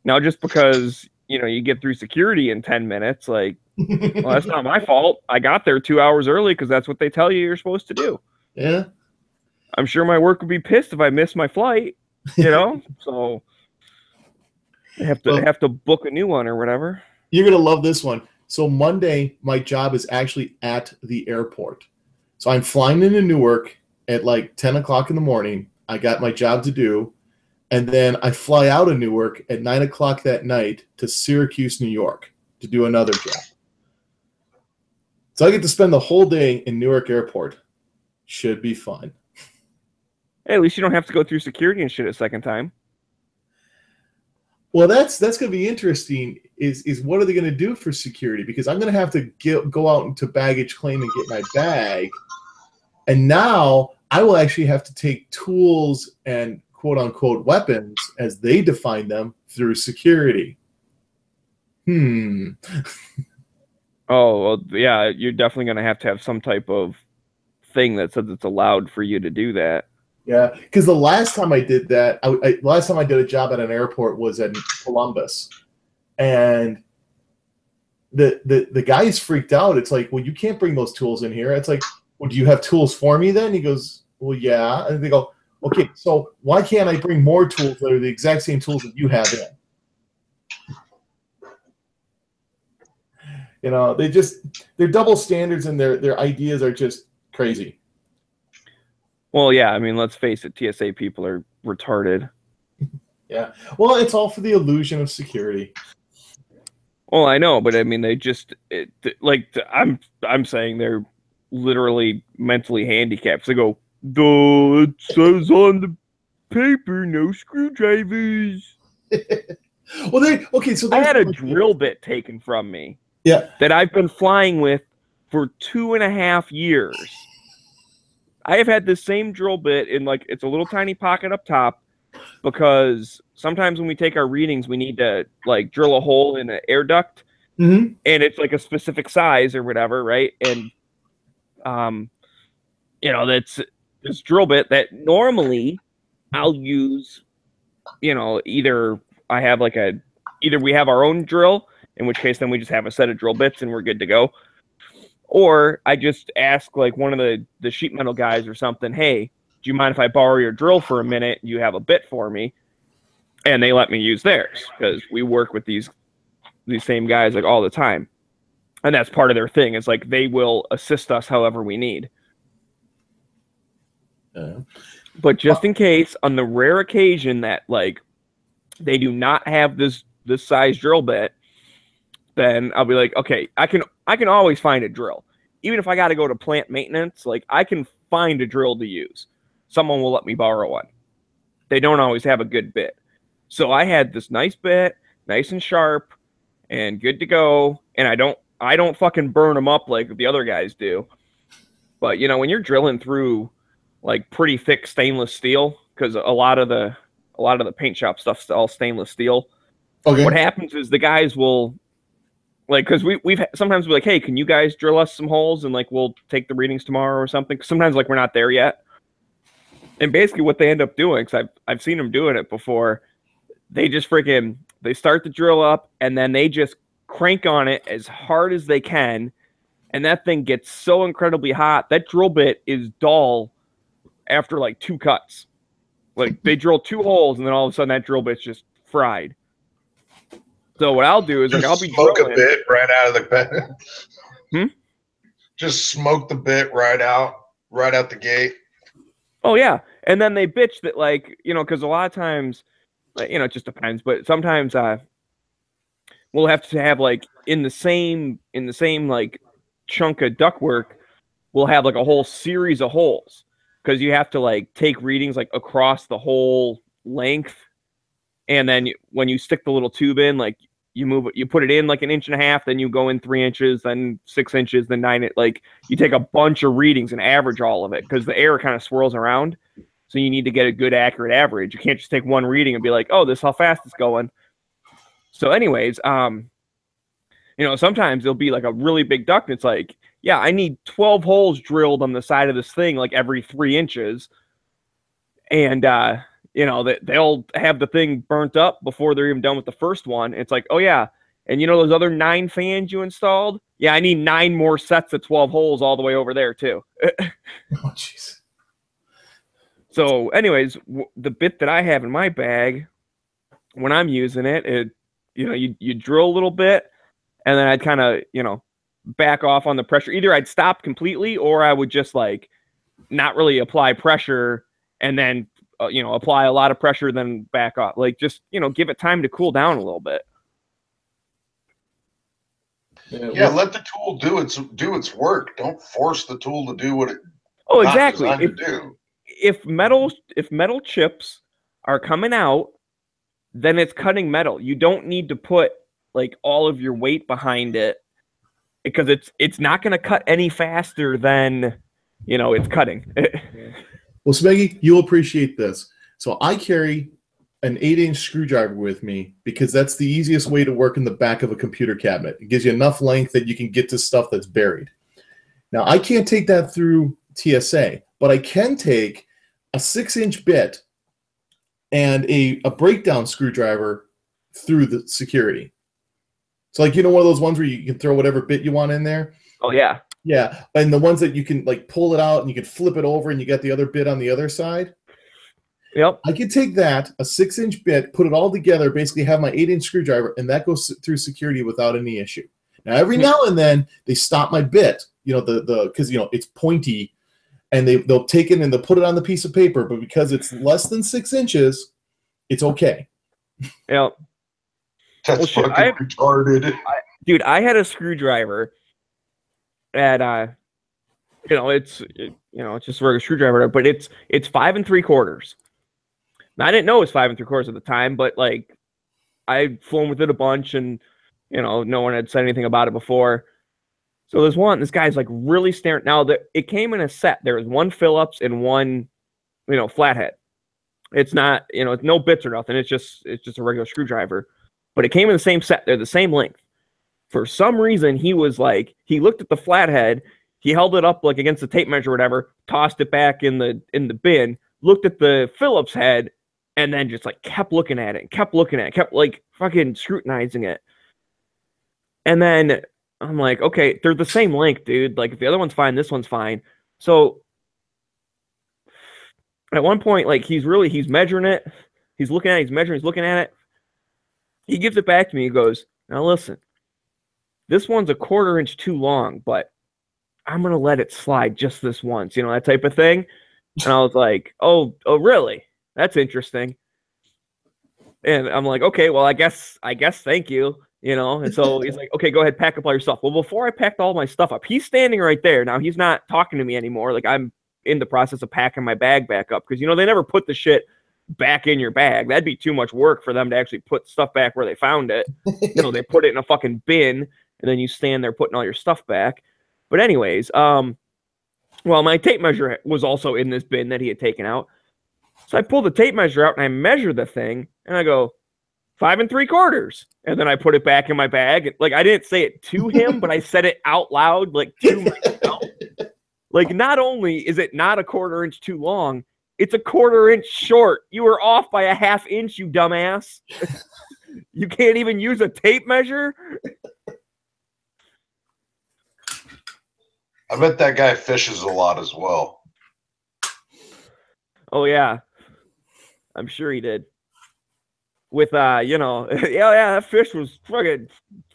Now, just because you get through security in 10 minutes, like, well, that's not my fault. I got there 2 hours early because that's what they tell you you're supposed to do. Yeah. I'm sure my work would be pissed if I missed my flight, so I have to book a new one or whatever. You're going to love this one. So Monday, my job is actually at the airport. So I'm flying into Newark at like 10 o'clock in the morning. I got my job to do. And then I fly out of Newark at 9 o'clock that night to Syracuse, New York to do another job. So I get to spend the whole day in Newark Airport. Should be fun. Hey, at least you don't have to go through security and shit a second time. Well, that's going to be interesting. Is what are they going to do for security? Because I'm going to have to go out into baggage claim and get my bag, and now I will actually have to take tools and quote unquote weapons as they define them through security. Oh, well, yeah, you're definitely going to have some type of thing that says it's allowed for you to do that. Yeah, because the last time I did that, last time I did a job at an airport was in Columbus, and the guys freaked out. It's like, well, you can't bring those tools in here. It's like, well, do you have tools for me then? He goes, well, yeah. And they go, okay, so why can't I bring more tools that are the exact same tools that you have in? You know, they're double standards, and their ideas are just crazy. Well, yeah, I mean, let's face it, TSA people are retarded. Yeah. Well, it's all for the illusion of security. Well, I know, but I mean, I'm saying they're literally mentally handicapped. They go, "Duh, it says on the paper, no screwdrivers." Well, okay, so I had a drill bit taken from me. Yeah. That I've been flying with for 2.5 years. I have had this same drill bit in it's a little tiny pocket up top, because sometimes when we take our readings, we need to drill a hole in an air duct, and it's like a specific size or whatever, right? And that's this drill bit that normally I'll use. Either I have either we have our own drill, in which case then we just have a set of drill bits and we're good to go. Or I just ask one of the sheet metal guys or something, hey, do you mind if I borrow your drill for a minute? You have a bit for me. And they let me use theirs, because we work with these same guys all the time. And that's part of their thing. It's they will assist us however we need. But just in case, on the rare occasion that they do not have this size drill bit, then I'll be like, okay, I can always find a drill. Even if I got to go to plant maintenance, I can find a drill to use. Someone will let me borrow one. They don't always have a good bit. So I had this nice bit, nice and sharp and good to go, and I don't fucking burn them up like the other guys do. But when you're drilling through pretty thick stainless steel, because a lot of the paint shop stuff's all stainless steel. Okay. What happens is the guys will because we've sometimes we're like, hey, can you guys drill us some holes, and we'll take the readings tomorrow or something. Sometimes we're not there yet, and basically what they end up doing, because I've seen them doing it before, they just they start the drill up and then they just crank on it as hard as they can, and that thing gets so incredibly hot that drill bit is dull after 2 cuts. They drill 2 holes and then all of a sudden that drill bit's just fried. So what I'll do is I'll be smoke drilling. A bit right out of the bit. Just smoke the bit right out the gate. Oh yeah, and then they bitch that because a lot of times, it just depends, but sometimes we'll have to have in the same chunk of ductwork, we'll have a whole series of holes, because you have to take readings across the whole length, and then when you stick the little tube in, you move it, you put it in 1.5 inches, then you go in 3 inches, then 6 inches, then 9. You take a bunch of readings and average all of it, because the air kind of swirls around. So you need to get a good accurate average. You can't just take one reading and be like, oh, this is how fast it's going. So anyways, sometimes there'll be a really big duct. And it's yeah, I need 12 holes drilled on the side of this thing, every 3 inches. And, they'll have the thing burnt up before they're even done with the first one. It's oh yeah, and those other 9 fans you installed? Yeah, I need 9 more sets of 12 holes all the way over there too. Oh, jeez. So anyways, the bit that I have in my bag, when I'm using it, you drill a little bit, and then I'd kind of, back off on the pressure. Either I'd stop completely, or I would just not really apply pressure, and then apply a lot of pressure, then back off. Just give it time to cool down a little bit. Yeah, let the tool do its work. Don't force the tool to do what it exactly designed to do. if metal chips are coming out, then it's cutting metal. You don't need to put like all of your weight behind it because it's not going to cut any faster than it's cutting. Well, Smeggy, you'll appreciate this. So I carry an 8-inch screwdriver with me because that's the easiest way to work in the back of a computer cabinet. It gives you enough length that you can get to stuff that's buried. Now, I can't take that through TSA, but I can take a 6-inch bit and a breakdown screwdriver through the security. So, like, one of those ones where you can throw whatever bit you want in there? Oh, yeah. Yeah, and the ones that you can, like, pull it out and you can flip it over and you got the other bit on the other side? Yep. I can take that, a 6-inch bit, put it all together, basically have my 8-inch screwdriver, and that goes through security without any issue. Now, every now and then, they stop my bit, because, it's pointy, and they'll take it and they'll put it on the piece of paper, but because it's less than 6 inches, it's okay. Yep. That's fucking retarded. Dude, I had a screwdriver at it's just a regular screwdriver, but it's 5 3/4. Now, I didn't know it was 5 3/4 at the time, but like I'd flown with it a bunch, and no one had said anything about it before. So this guy's like really staring. Now it came in a set. There was one Phillips and one, flathead. It's not, it's no bits or nothing. It's just a regular screwdriver, but it came in the same set. They're the same length. For some reason, he was like, he looked at the flathead, he held it up like against the tape measure or whatever, tossed it back in the bin, looked at the Phillips head, and then just like kept looking at it, kept like fucking scrutinizing it. And then I'm like, okay, they're the same length, dude. Like, if the other one's fine, this one's fine. So at one point, like, he's measuring it. He's looking at it, he's measuring, he's looking at it. He gives it back to me. He goes, now listen, this one's a 1/4 inch too long, but I'm going to let it slide just this once, that type of thing. And I was like, oh, really? That's interesting. And I'm like, okay, well, I guess thank you. And so he's like, okay, go ahead, pack up all your stuff. Well, before I packed all my stuff up, he's standing right there. Now, he's not talking to me anymore. Like, I'm in the process of packing my bag back up because, they never put the shit back in your bag. That'd be too much work for them to actually put stuff back where they found it. They put it in a fucking bin, and then you stand there putting all your stuff back. But anyways, well, my tape measure was also in this bin that he had taken out. So I pull the tape measure out, and I measure the thing, and I go, 5 3/4. And then I put it back in my bag. Like, I didn't say it to him, but I said it out loud, like, to myself. Like, not only is it not a 1/4 inch too long, it's a 1/4 inch short. You were off by a 1/2 inch, you dumbass. You can't even use a tape measure? I bet that guy fishes a lot as well. Oh, yeah. I'm sure he did. With, that fish was fucking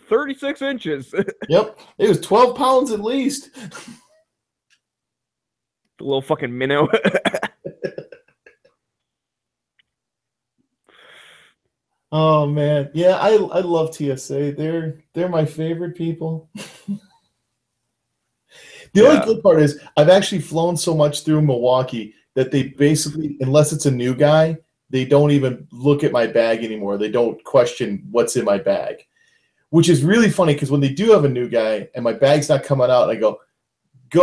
36 inches. Yep. It was 12 pounds at least. The little fucking minnow. Oh, man. Yeah, I love TSA. They're my favorite people. The only good part is I've actually flown so much through Milwaukee that they basically, unless it's a new guy, they don't even look at my bag anymore. They don't question what's in my bag, which is really funny because when they do have a new guy and my bag's not coming out, I go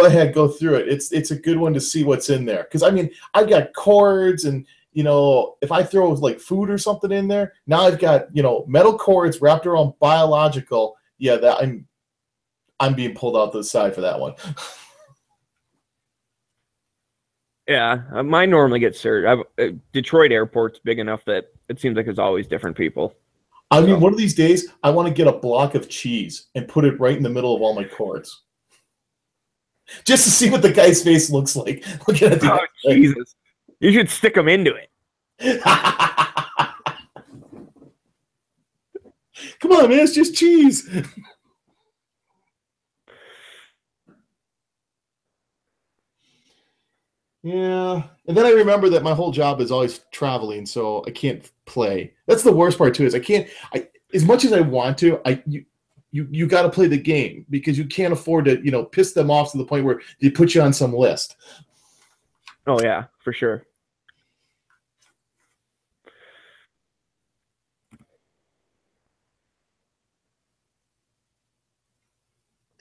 ahead, go through it. It's a good one to see what's in there. Because, I mean, I've got cords and, if I throw like food or something in there, now I've got, metal cords wrapped around biological. Yeah, that I'm being pulled out to the side for that one. Yeah, mine normally get searched. Detroit Airport's big enough that it seems like there's always different people. I mean, one of these days, I want to get a block of cheese and put it right in the middle of all my cords. Just to see what the guy's face looks like. Looking at the Jesus. You should stick them into it. Come on, man, it's just cheese. Yeah. And then I remember that my whole job is always traveling, so I can't play. That's the worst part too, is as much as I want to, you got to play the game because you can't afford to, piss them off to the point where they put you on some list. Oh yeah, for sure.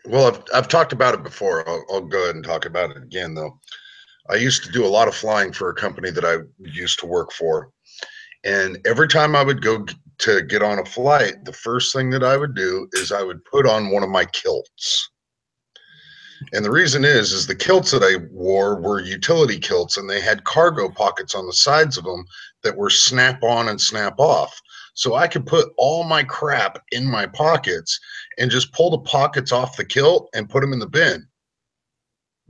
Well, I've talked about it before. I'll go ahead and talk about it again, though. I used to do a lot of flying for a company that I used to work for. And every time I would go to get on a flight, the first thing that I would do is I would put on one of my kilts. And the reason is the kilts that I wore were utility kilts, and they had cargo pockets on the sides of them that were snap on and snap off. So I could put all my crap in my pockets and just pull the pockets off the kilt and put them in the bin.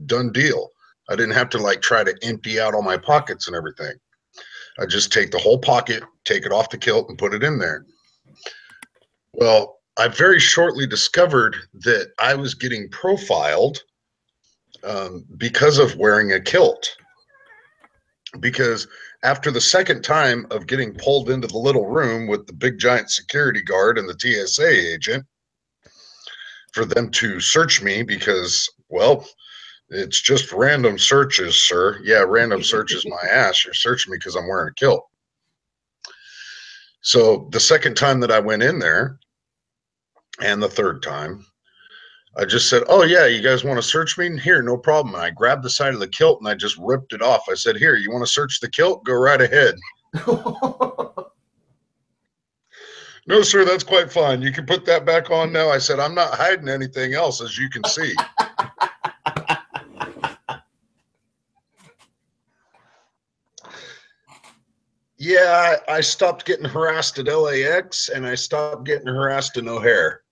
Done deal. I didn't have to like try to empty out all my pockets and everything. I just take the whole pocket, take it off the kilt, and put it in there. Well, I very shortly discovered that I was getting profiled because of wearing a kilt. Because after the second time of getting pulled into the little room with the big giant security guard and the TSA agent for them to search me because, well, it's just random searches, sir. Yeah, random searches my ass. You're searching me because I'm wearing a kilt. So the second time that I went in there and the third time, I just said, oh, yeah, you guys want to search me? Here, no problem. And I grabbed the side of the kilt and I just ripped it off. I said, here, you want to search the kilt? Go right ahead. No, sir, that's quite fine. You can put that back on now. I said, I'm not hiding anything else, as you can see. Yeah, I stopped getting harassed at LAX and I stopped getting harassed in O'Hare.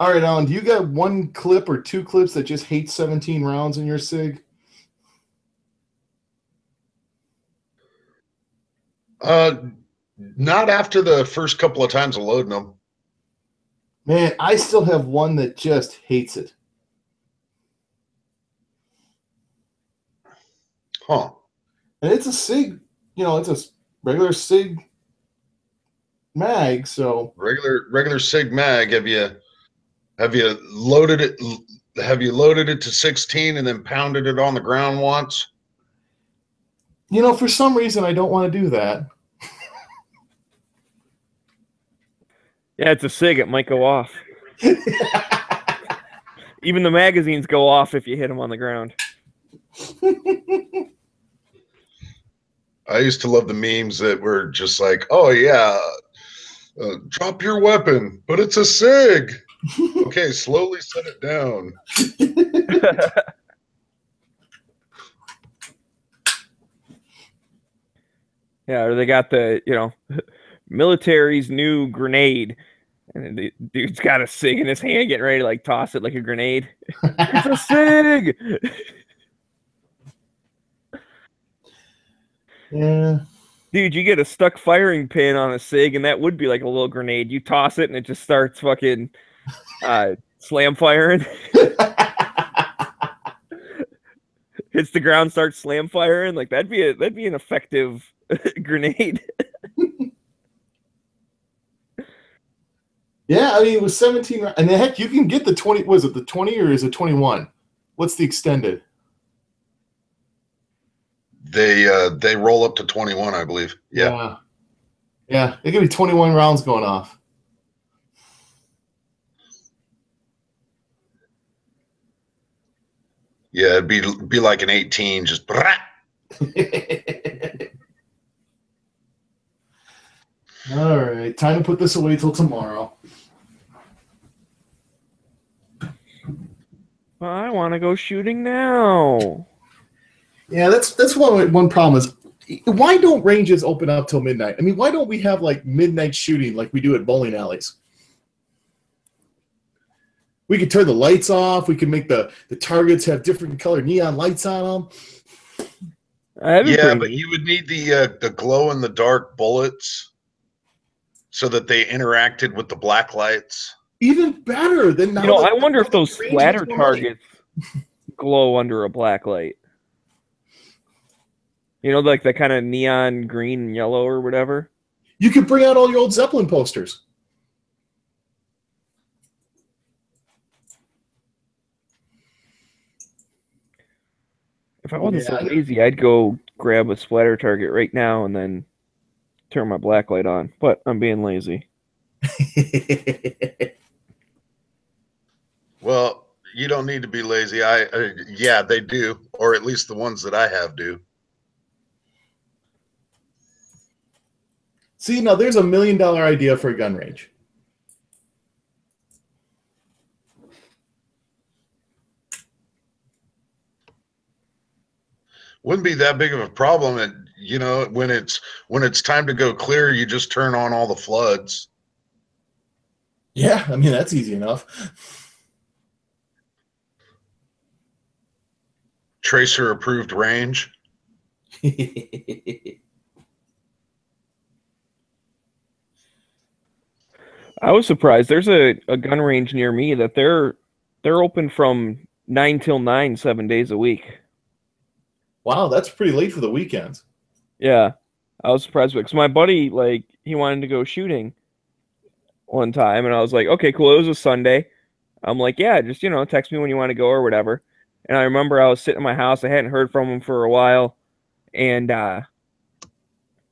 All right, Alan, do you got one clip or two clips that just hate 17 rounds in your SIG? Not after the first couple of times of loading them. Man, I still have one that just hates it. Huh. And it's a SIG, it's a regular SIG mag, so regular Sig mag. Have you loaded it? Have you loaded it to 16 and then pounded it on the ground once? For some reason I don't want to do that. Yeah, it's a SIG. It might go off. Even the magazines go off if you hit them on the ground. I used to love the memes that were just like, oh, yeah, drop your weapon, but it's a SIG. Okay, slowly set it down. Yeah, or they got the, military's new grenade. And the dude's got a SIG in his hand getting ready to like toss it like a grenade. It's a SIG! Yeah. Dude, you get a stuck firing pin on a SIG and that would be like a little grenade. You toss it and it just starts fucking slam firing. Hits the ground, starts slam firing. Like that'd be an effective grenade. Yeah, I mean, it was 17. And the heck, you can get the 20. Was it the 20 or is it 21? What's the extended? They roll up to 21, I believe. Yeah. Yeah, it could be 21 rounds going off. Yeah, it'd be like an 18, just. All right, time to put this away till tomorrow. I want to go shooting now. Yeah, that's one problem is why don't ranges open up till midnight? I mean, why don't we have like midnight shooting like we do at bowling alleys? We could turn the lights off. We could make the targets have different colored neon lights on them. Yeah, but you would need the glow in the dark bullets. so that they interacted with the black lights. Even better than now. I wonder if those splatter targets glow under a black light. Like that kind of neon green and yellow or whatever. You could bring out all your old Zeppelin posters. If I wasn't so lazy, I'd go grab a splatter target right now and then turn my black light on. But I'm being lazy. Well, you don't need to be lazy. Yeah, they do, or at least the ones that I have do. See, now there's $1 million idea for a gun range. Wouldn't be that big of a problem. And when it's time to go clear, you just turn on all the floods. Yeah, I mean that's easy enough. Tracer approved range. I was surprised. There's a gun range near me that they're open from 9 till 9, 7 days a week. Wow, that's pretty late for the weekends. Yeah, I was surprised because my buddy, like, he wanted to go shooting one time, and I was like, okay, cool. It was a Sunday. I'm like, yeah, just text me when you want to go or whatever. And I remember I was sitting in my house. I hadn't heard from him for a while, and I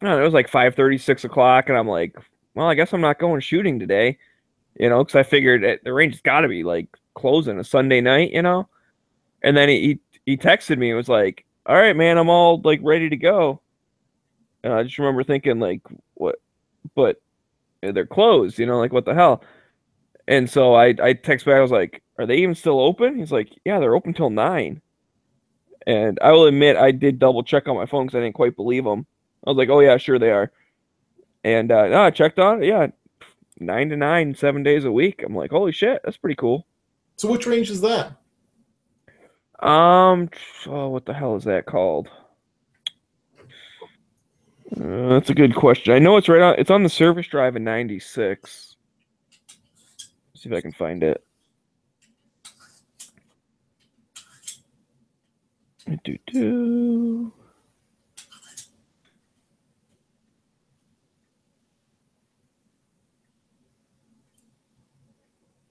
don't know, it was like 5:30, 6 o'clock, and I'm like, well, I guess I'm not going shooting today, because I figured the range has got to be like closing a Sunday night, And then he texted me and was like, all right, man, I'm all like ready to go. And I just remember thinking like, what? But they're closed, like what the hell? And so I text back, I was like, are they even still open? He's like, yeah, they're open till 9. And I will admit I did double check on my phone because I didn't quite believe them. I was like, oh yeah, sure they are. And no, I checked on it. Yeah, 9 to 9, 7 days a week. I'm like, holy shit, that's pretty cool. So which range is that? What the hell is that called? That's a good question. I know it's right on. It's on the service drive in 96. Let's see if I can find it.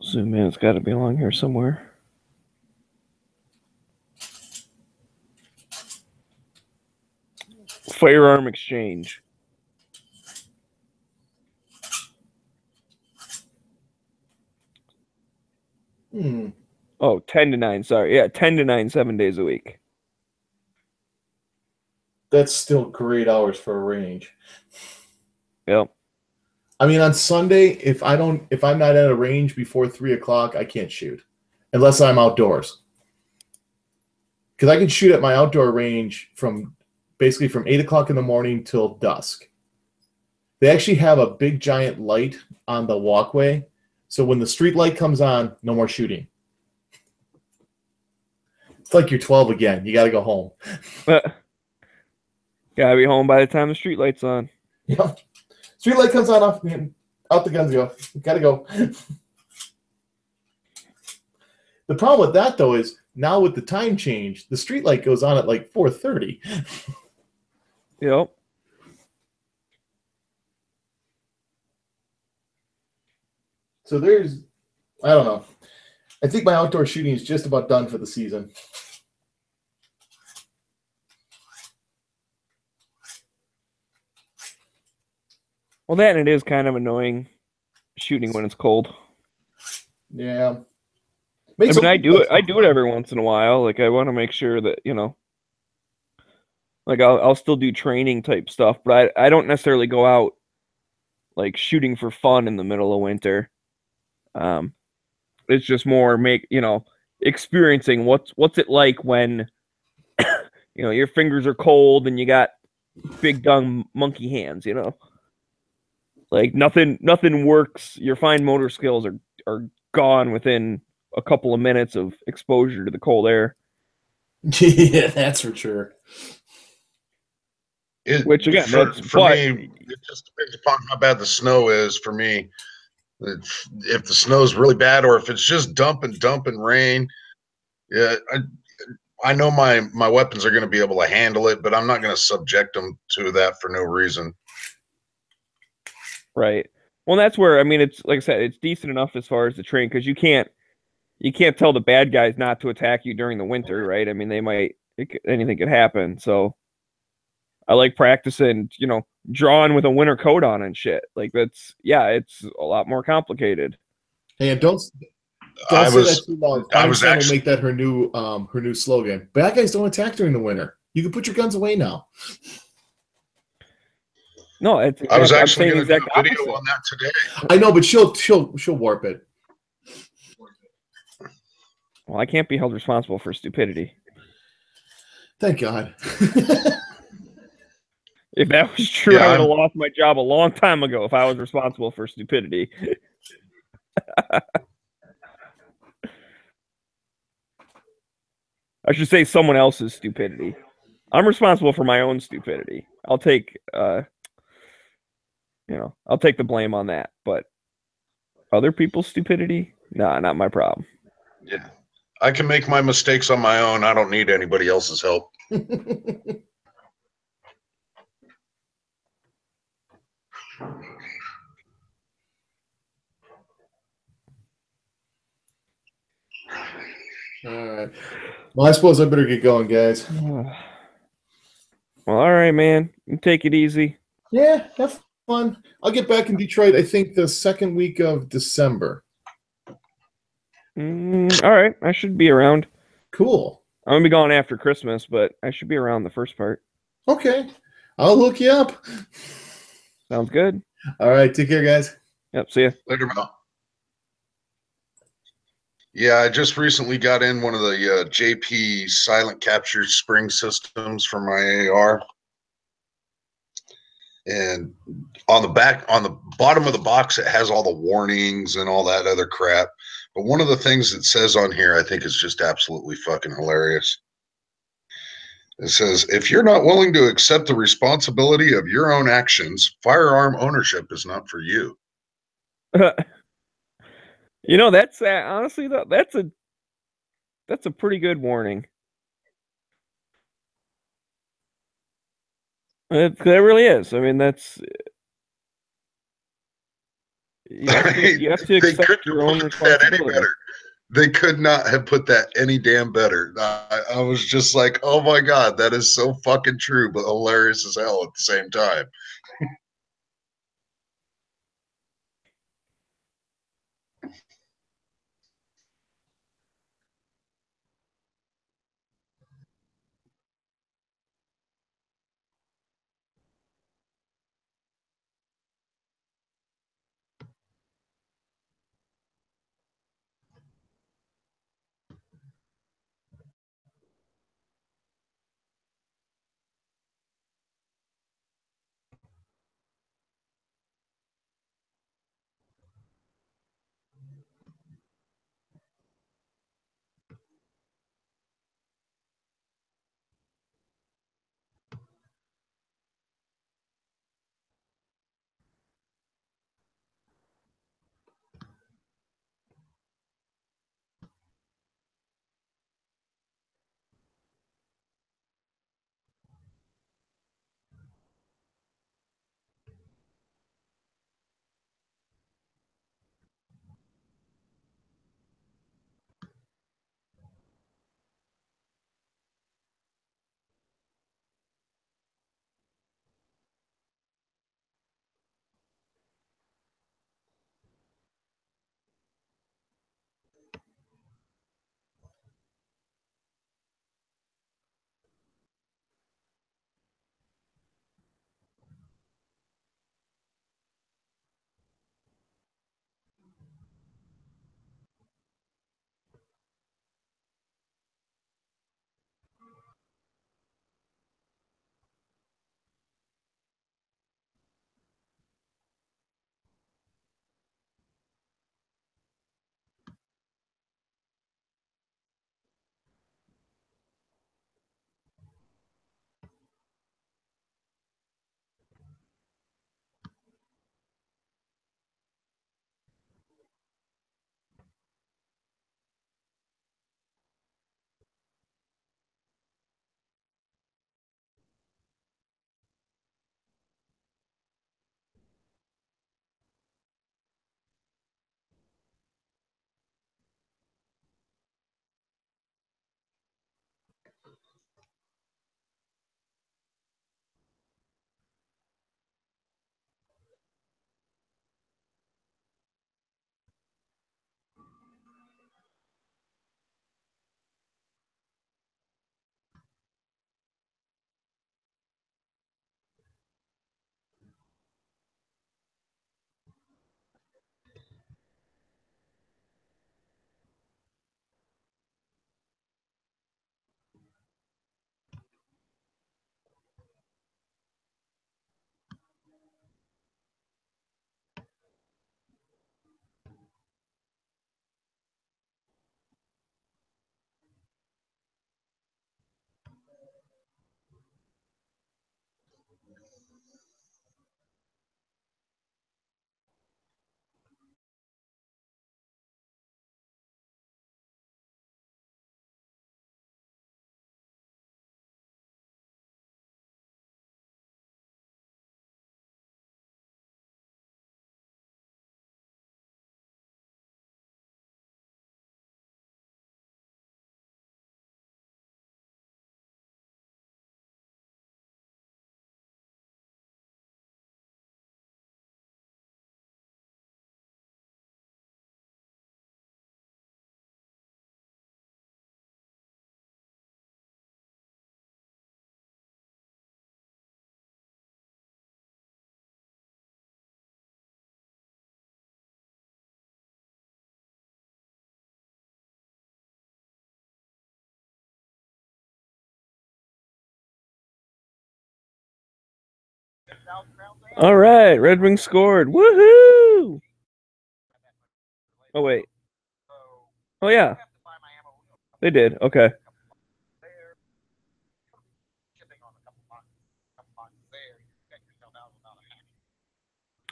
Zoom in. It's got to be along here somewhere. Firearm Exchange. Oh, 10 to 9. Sorry. Yeah, 10 to 9, 7 days a week. That's still great hours for a range. Yep. I mean, on Sunday, if I'm not at a range before 3 o'clock, I can't shoot unless I'm outdoors. Because I can shoot at my outdoor range from 8 o'clock in the morning till dusk. They actually have a big giant light on the walkway. So when the street light comes on, no more shooting. It's like you're 12 again. You got to go home. Gotta be home by the time the street light's on. Yeah. Street light comes on, out the guns go. Got to go. The problem with that, though, is now with the time change, the street light goes on at like 4:30. Yep. So I don't know. I think my outdoor shooting is just about done for the season. Well, that and it is kind of annoying shooting when it's cold. Yeah. I do it every once in a while. Like I want to make sure that, like I'll still do training type stuff, but I don't necessarily go out like shooting for fun in the middle of winter. It's just more experiencing what's it like when your fingers are cold and you got big dumb monkey hands, Like nothing works. Your fine motor skills are gone within a couple of minutes of exposure to the cold air. Yeah, that's for sure. Which again, for me, It just depends upon how bad the snow is for me. If the snow's really bad, or if it's just dumping rain, yeah, I know my weapons are going to be able to handle it, but I'm not going to subject them to that for no reason. Right. Well, that's where I mean, it's like I said, it's decent enough as far as the terrain because you can't tell the bad guys not to attack you during the winter, right? I mean, anything could happen. So I like practicing, drawing with a winter coat on and shit. Like it's a lot more complicated. Hey, and don't I say that was too loud. I was Feinstein will actually make that her new slogan. Bad guys don't attack during the winter. You can put your guns away now. No, it's I was exact. I'm actually saying the going to do exact a video opposite. on that today. I know, but she'll warp it. Well, I can't be held responsible for stupidity. Thank God. If that was true, Yeah, I would have lost my job a long time ago if I was responsible for stupidity. I should say someone else's stupidity. I'm responsible for my own stupidity. I'll take the blame on that. But other people's stupidity, nah, not my problem. yeah. I can make my mistakes on my own. I don't need anybody else's help. All right. Well, I suppose I better get going, guys. Well, all right, man. You take it easy. Yeah, have fun. I'll get back in Detroit, I think, the second week of December. All right, I should be around. Cool. I'm gonna be gone after Christmas, but I should be around the first part. Okay. I'll hook you up. Sounds good. All right. Take care, guys. Yep. See ya. Later, Mel. Yeah, I just recently got in one of the JP silent capture spring systems for my AR. And on the bottom of the box, it has all the warnings and all that other crap. But one of the things it says on here, I think is just absolutely fucking hilarious. It says, if you're not willing to accept the responsibility of your own actions, firearm ownership is not for you. That's honestly that's a pretty good warning. That really is. I mean, that's you have to They accept couldn't your have own put that any responsibility. better. They could not have put that any damn better. I was just like, oh my God, that is so fucking true, but hilarious as hell at the same time. All right, Red Wings scored. Woohoo! Oh wait. Oh yeah, they did. Okay.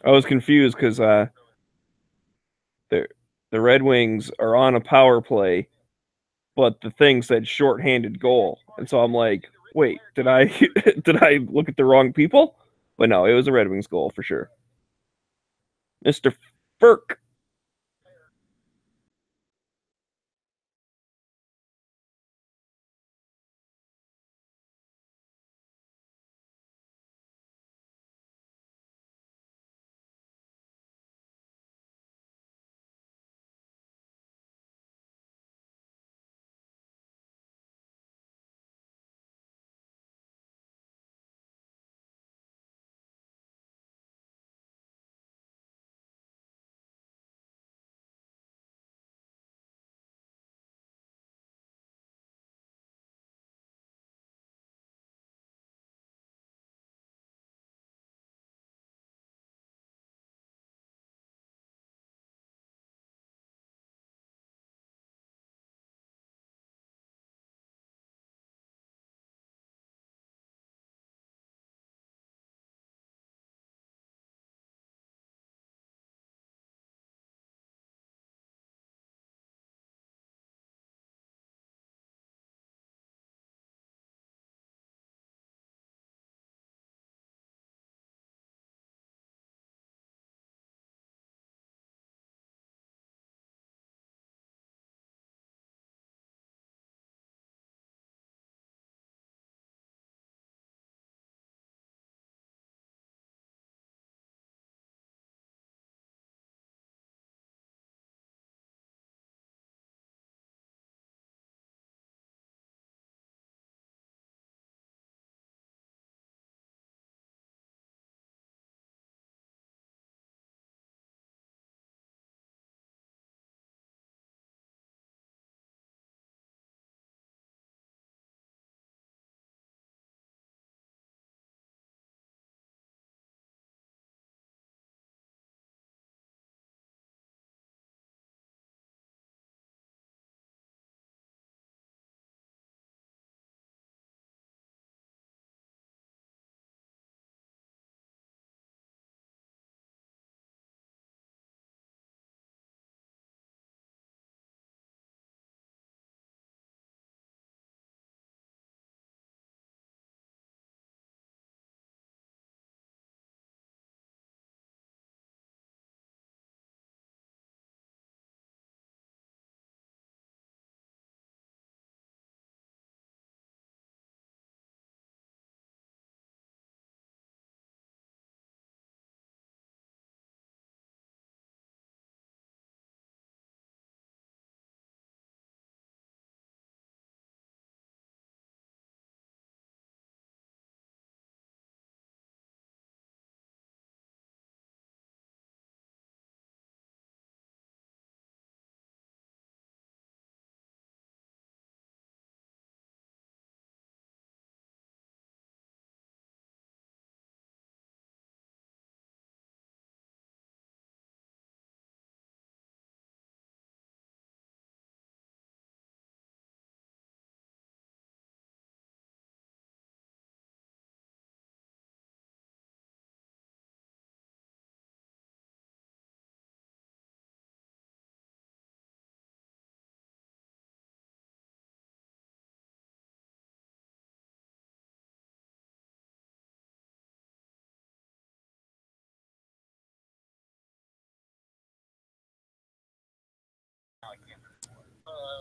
I was confused because the Red Wings are on a power play, but the thing said shorthanded goal, and so I'm like, wait, did I did I look at the wrong people? But no, it was a Red Wings goal for sure. Mr. Ferk.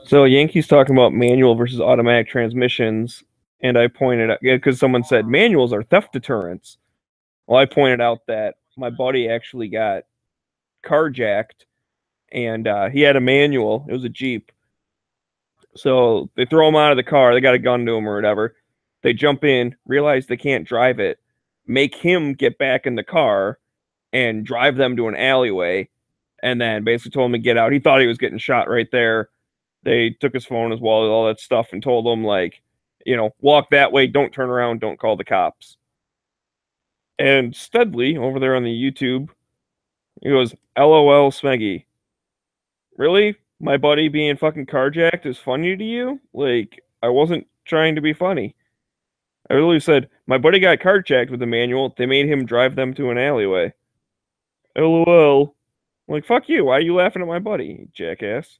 So Yankees talking about manual versus automatic transmissions, and I pointed out because someone said manuals are theft deterrents. Well, I pointed out that my buddy actually got carjacked, and he had a manual. It was a Jeep. So they throw him out of the car. They got a gun to him or whatever. They jump in, realize they can't drive it, make him get back in the car, and drive them to an alleyway, and then basically told him to get out. He thought he was getting shot right there. They took his phone, his wallet, all that stuff, and told him, like, walk that way, don't turn around, don't call the cops. And Studley over there on the YouTube, he goes, "LOL, Smeggy. Really? My buddy being fucking carjacked is funny to you? Like, I wasn't trying to be funny. I literally said, my buddy got carjacked with a manual. They made him drive them to an alleyway. LOL. Like, fuck you. Why are you laughing at my buddy, you jackass?"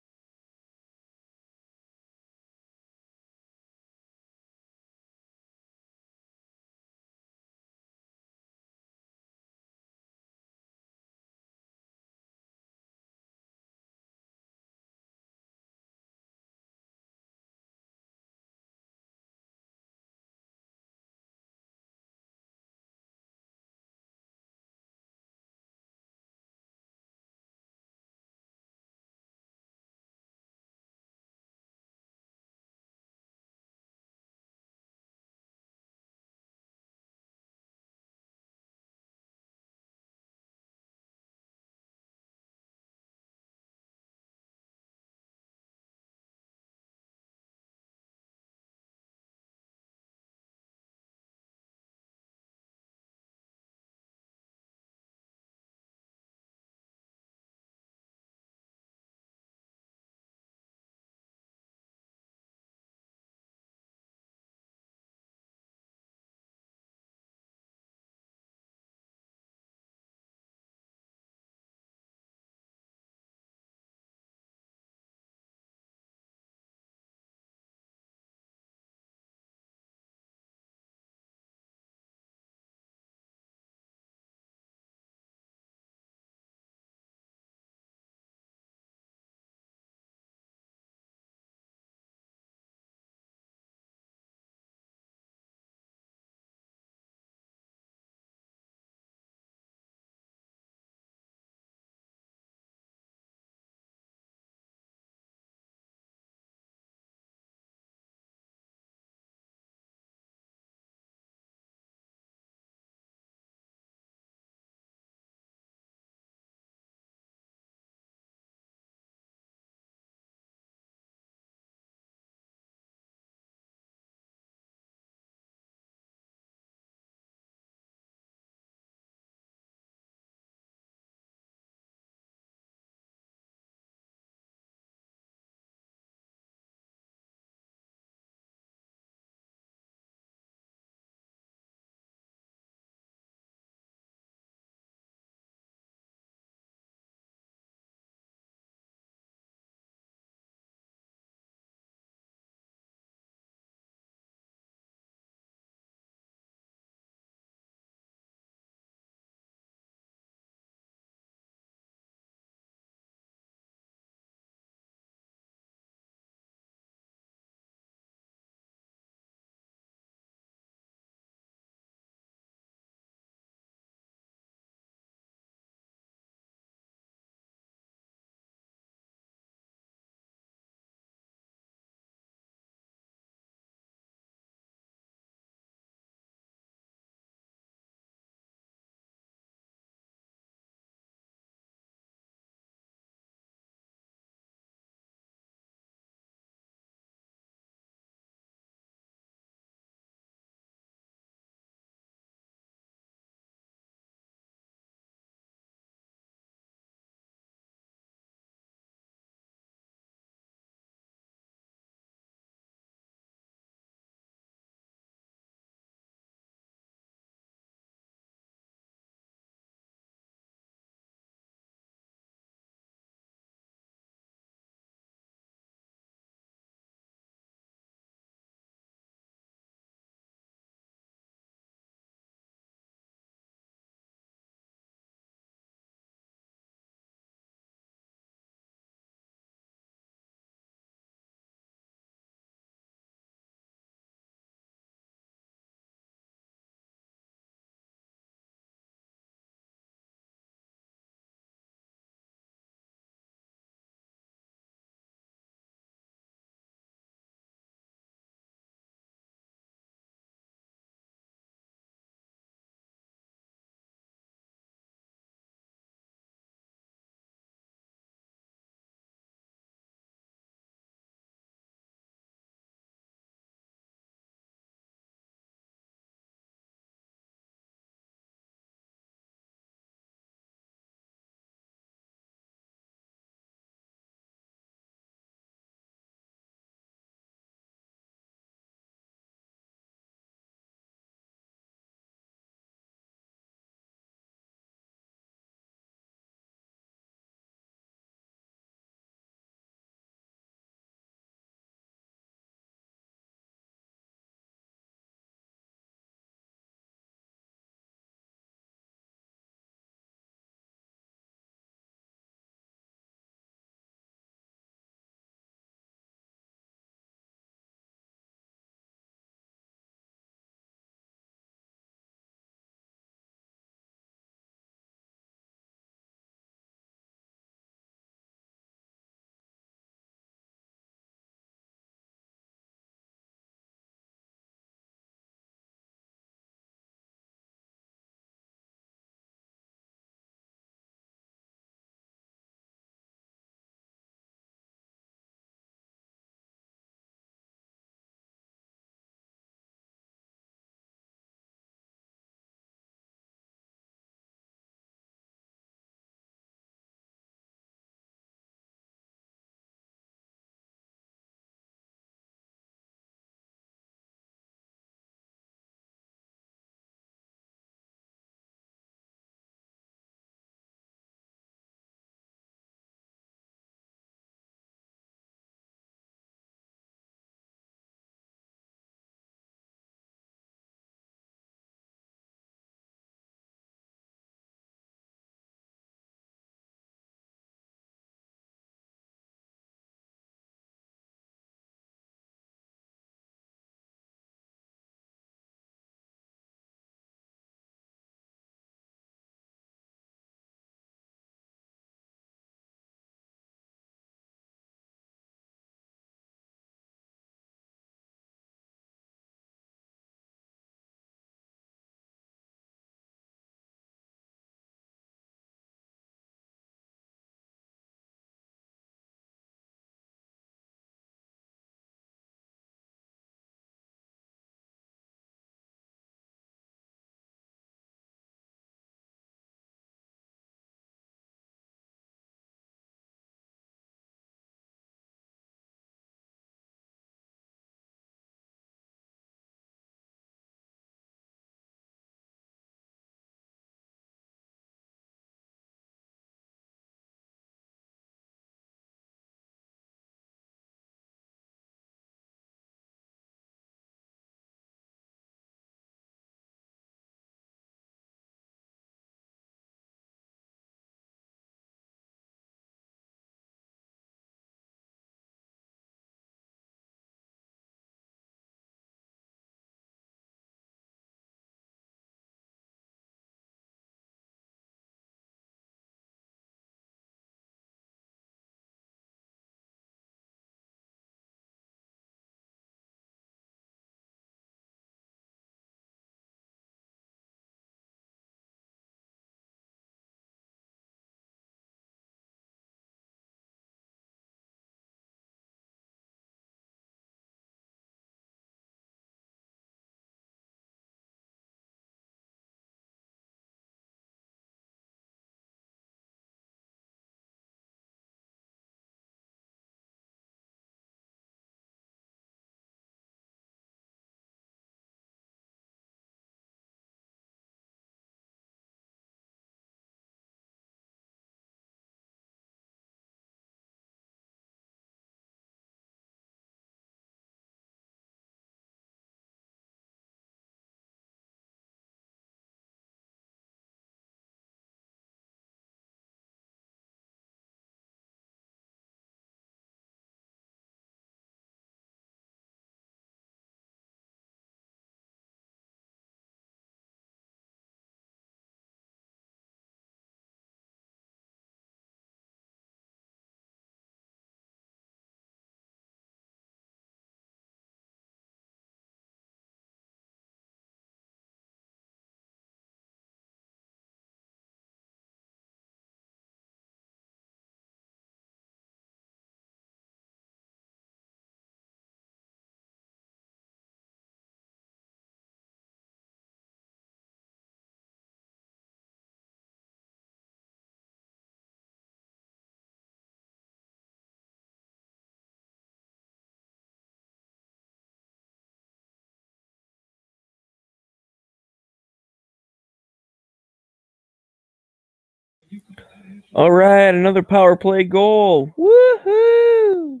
All right, another power play goal. Woohoo!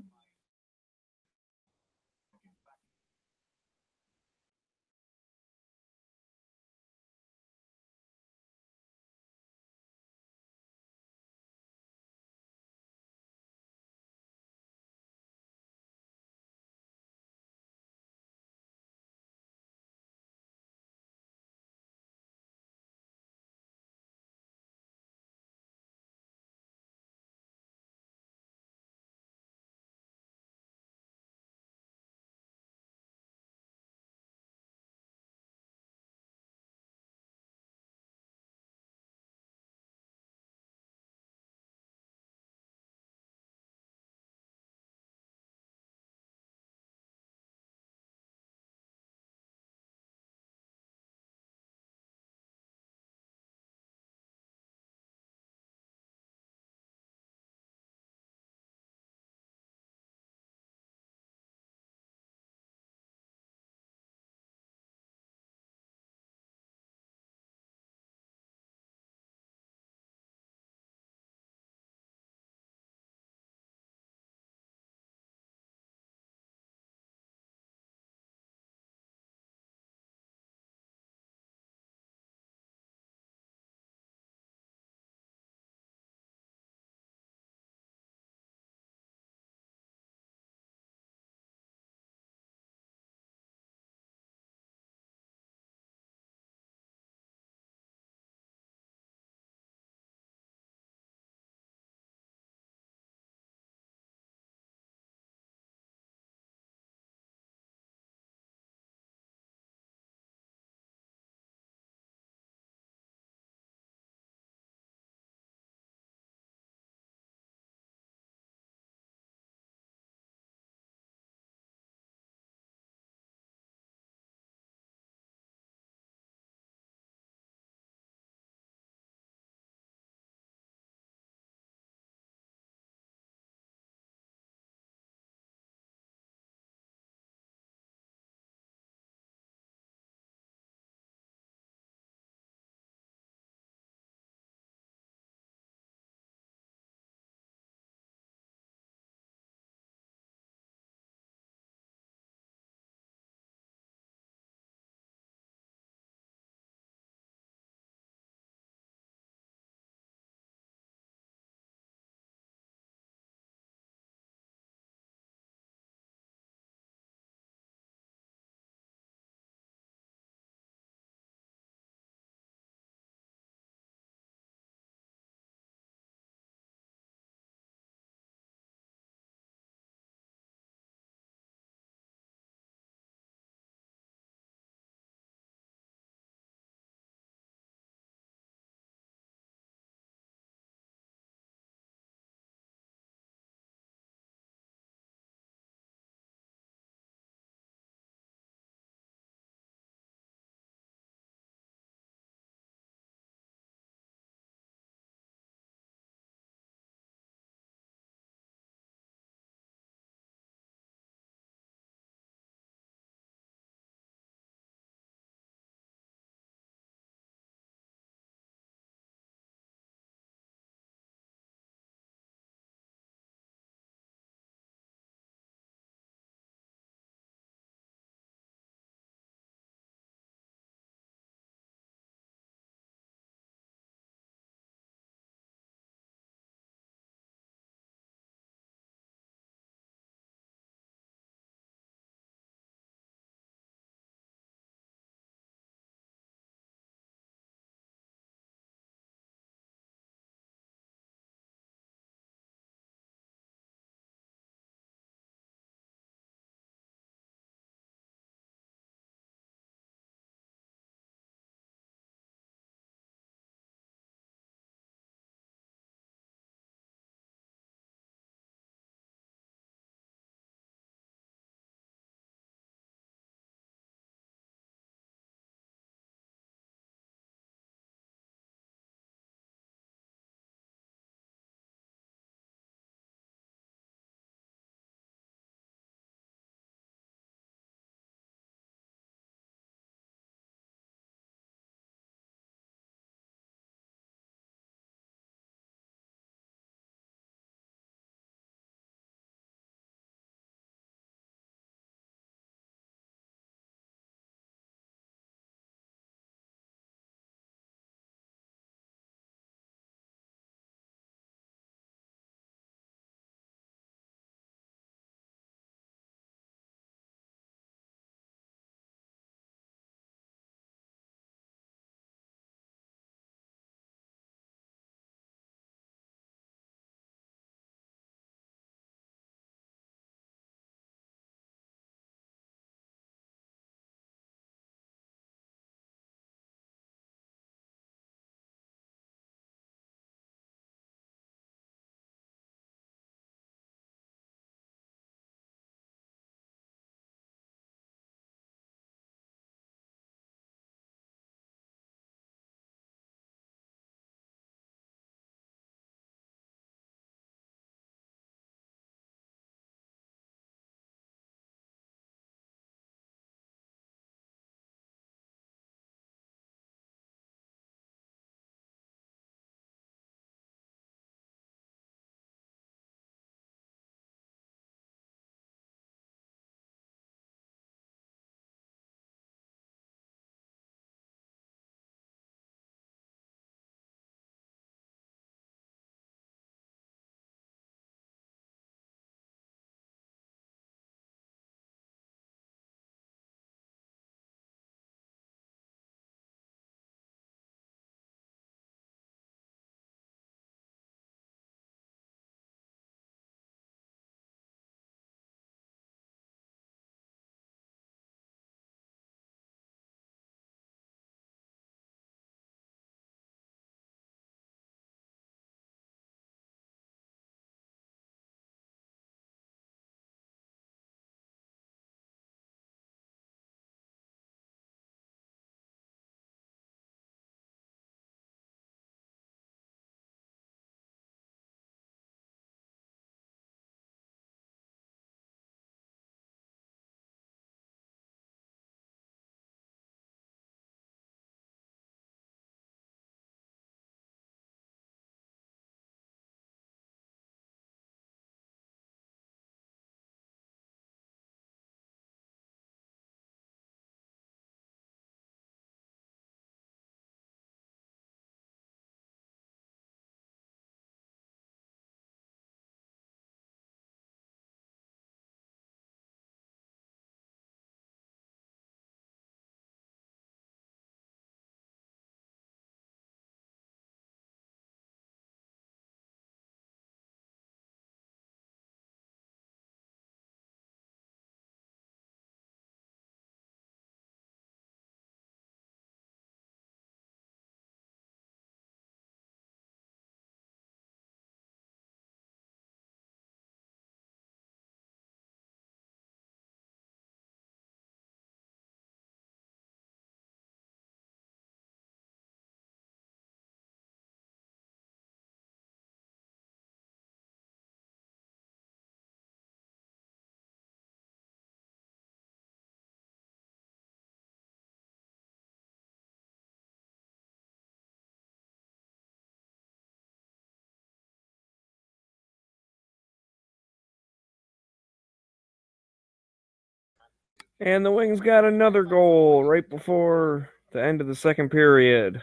And the Wings got another goal right before the end of the second period.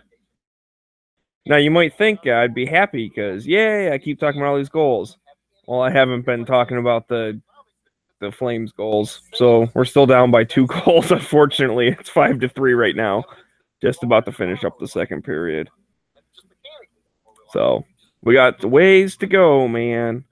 Now, you might think I'd be happy because, yay, I keep talking about all these goals. Well, I haven't been talking about the Flames goals. So we're still down by 2 goals, unfortunately. It's 5-3 right now. Just about to finish up the second period. So we got ways to go, man.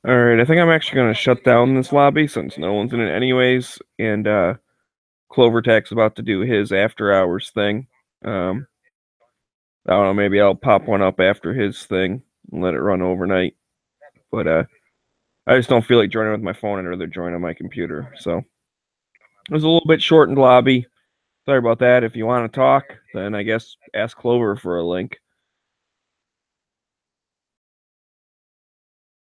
All right, I think I'm actually going to shut down this lobby since no one's in it anyways, and Clovertack's about to do his after hours thing. I don't know, maybe I'll pop one up after his thing and let it run overnight. But I just don't feel like joining with my phone. I'd rather join on my computer. So it was a little bit shortened lobby. Sorry about that. If you want to talk, then I guess ask Clover for a link.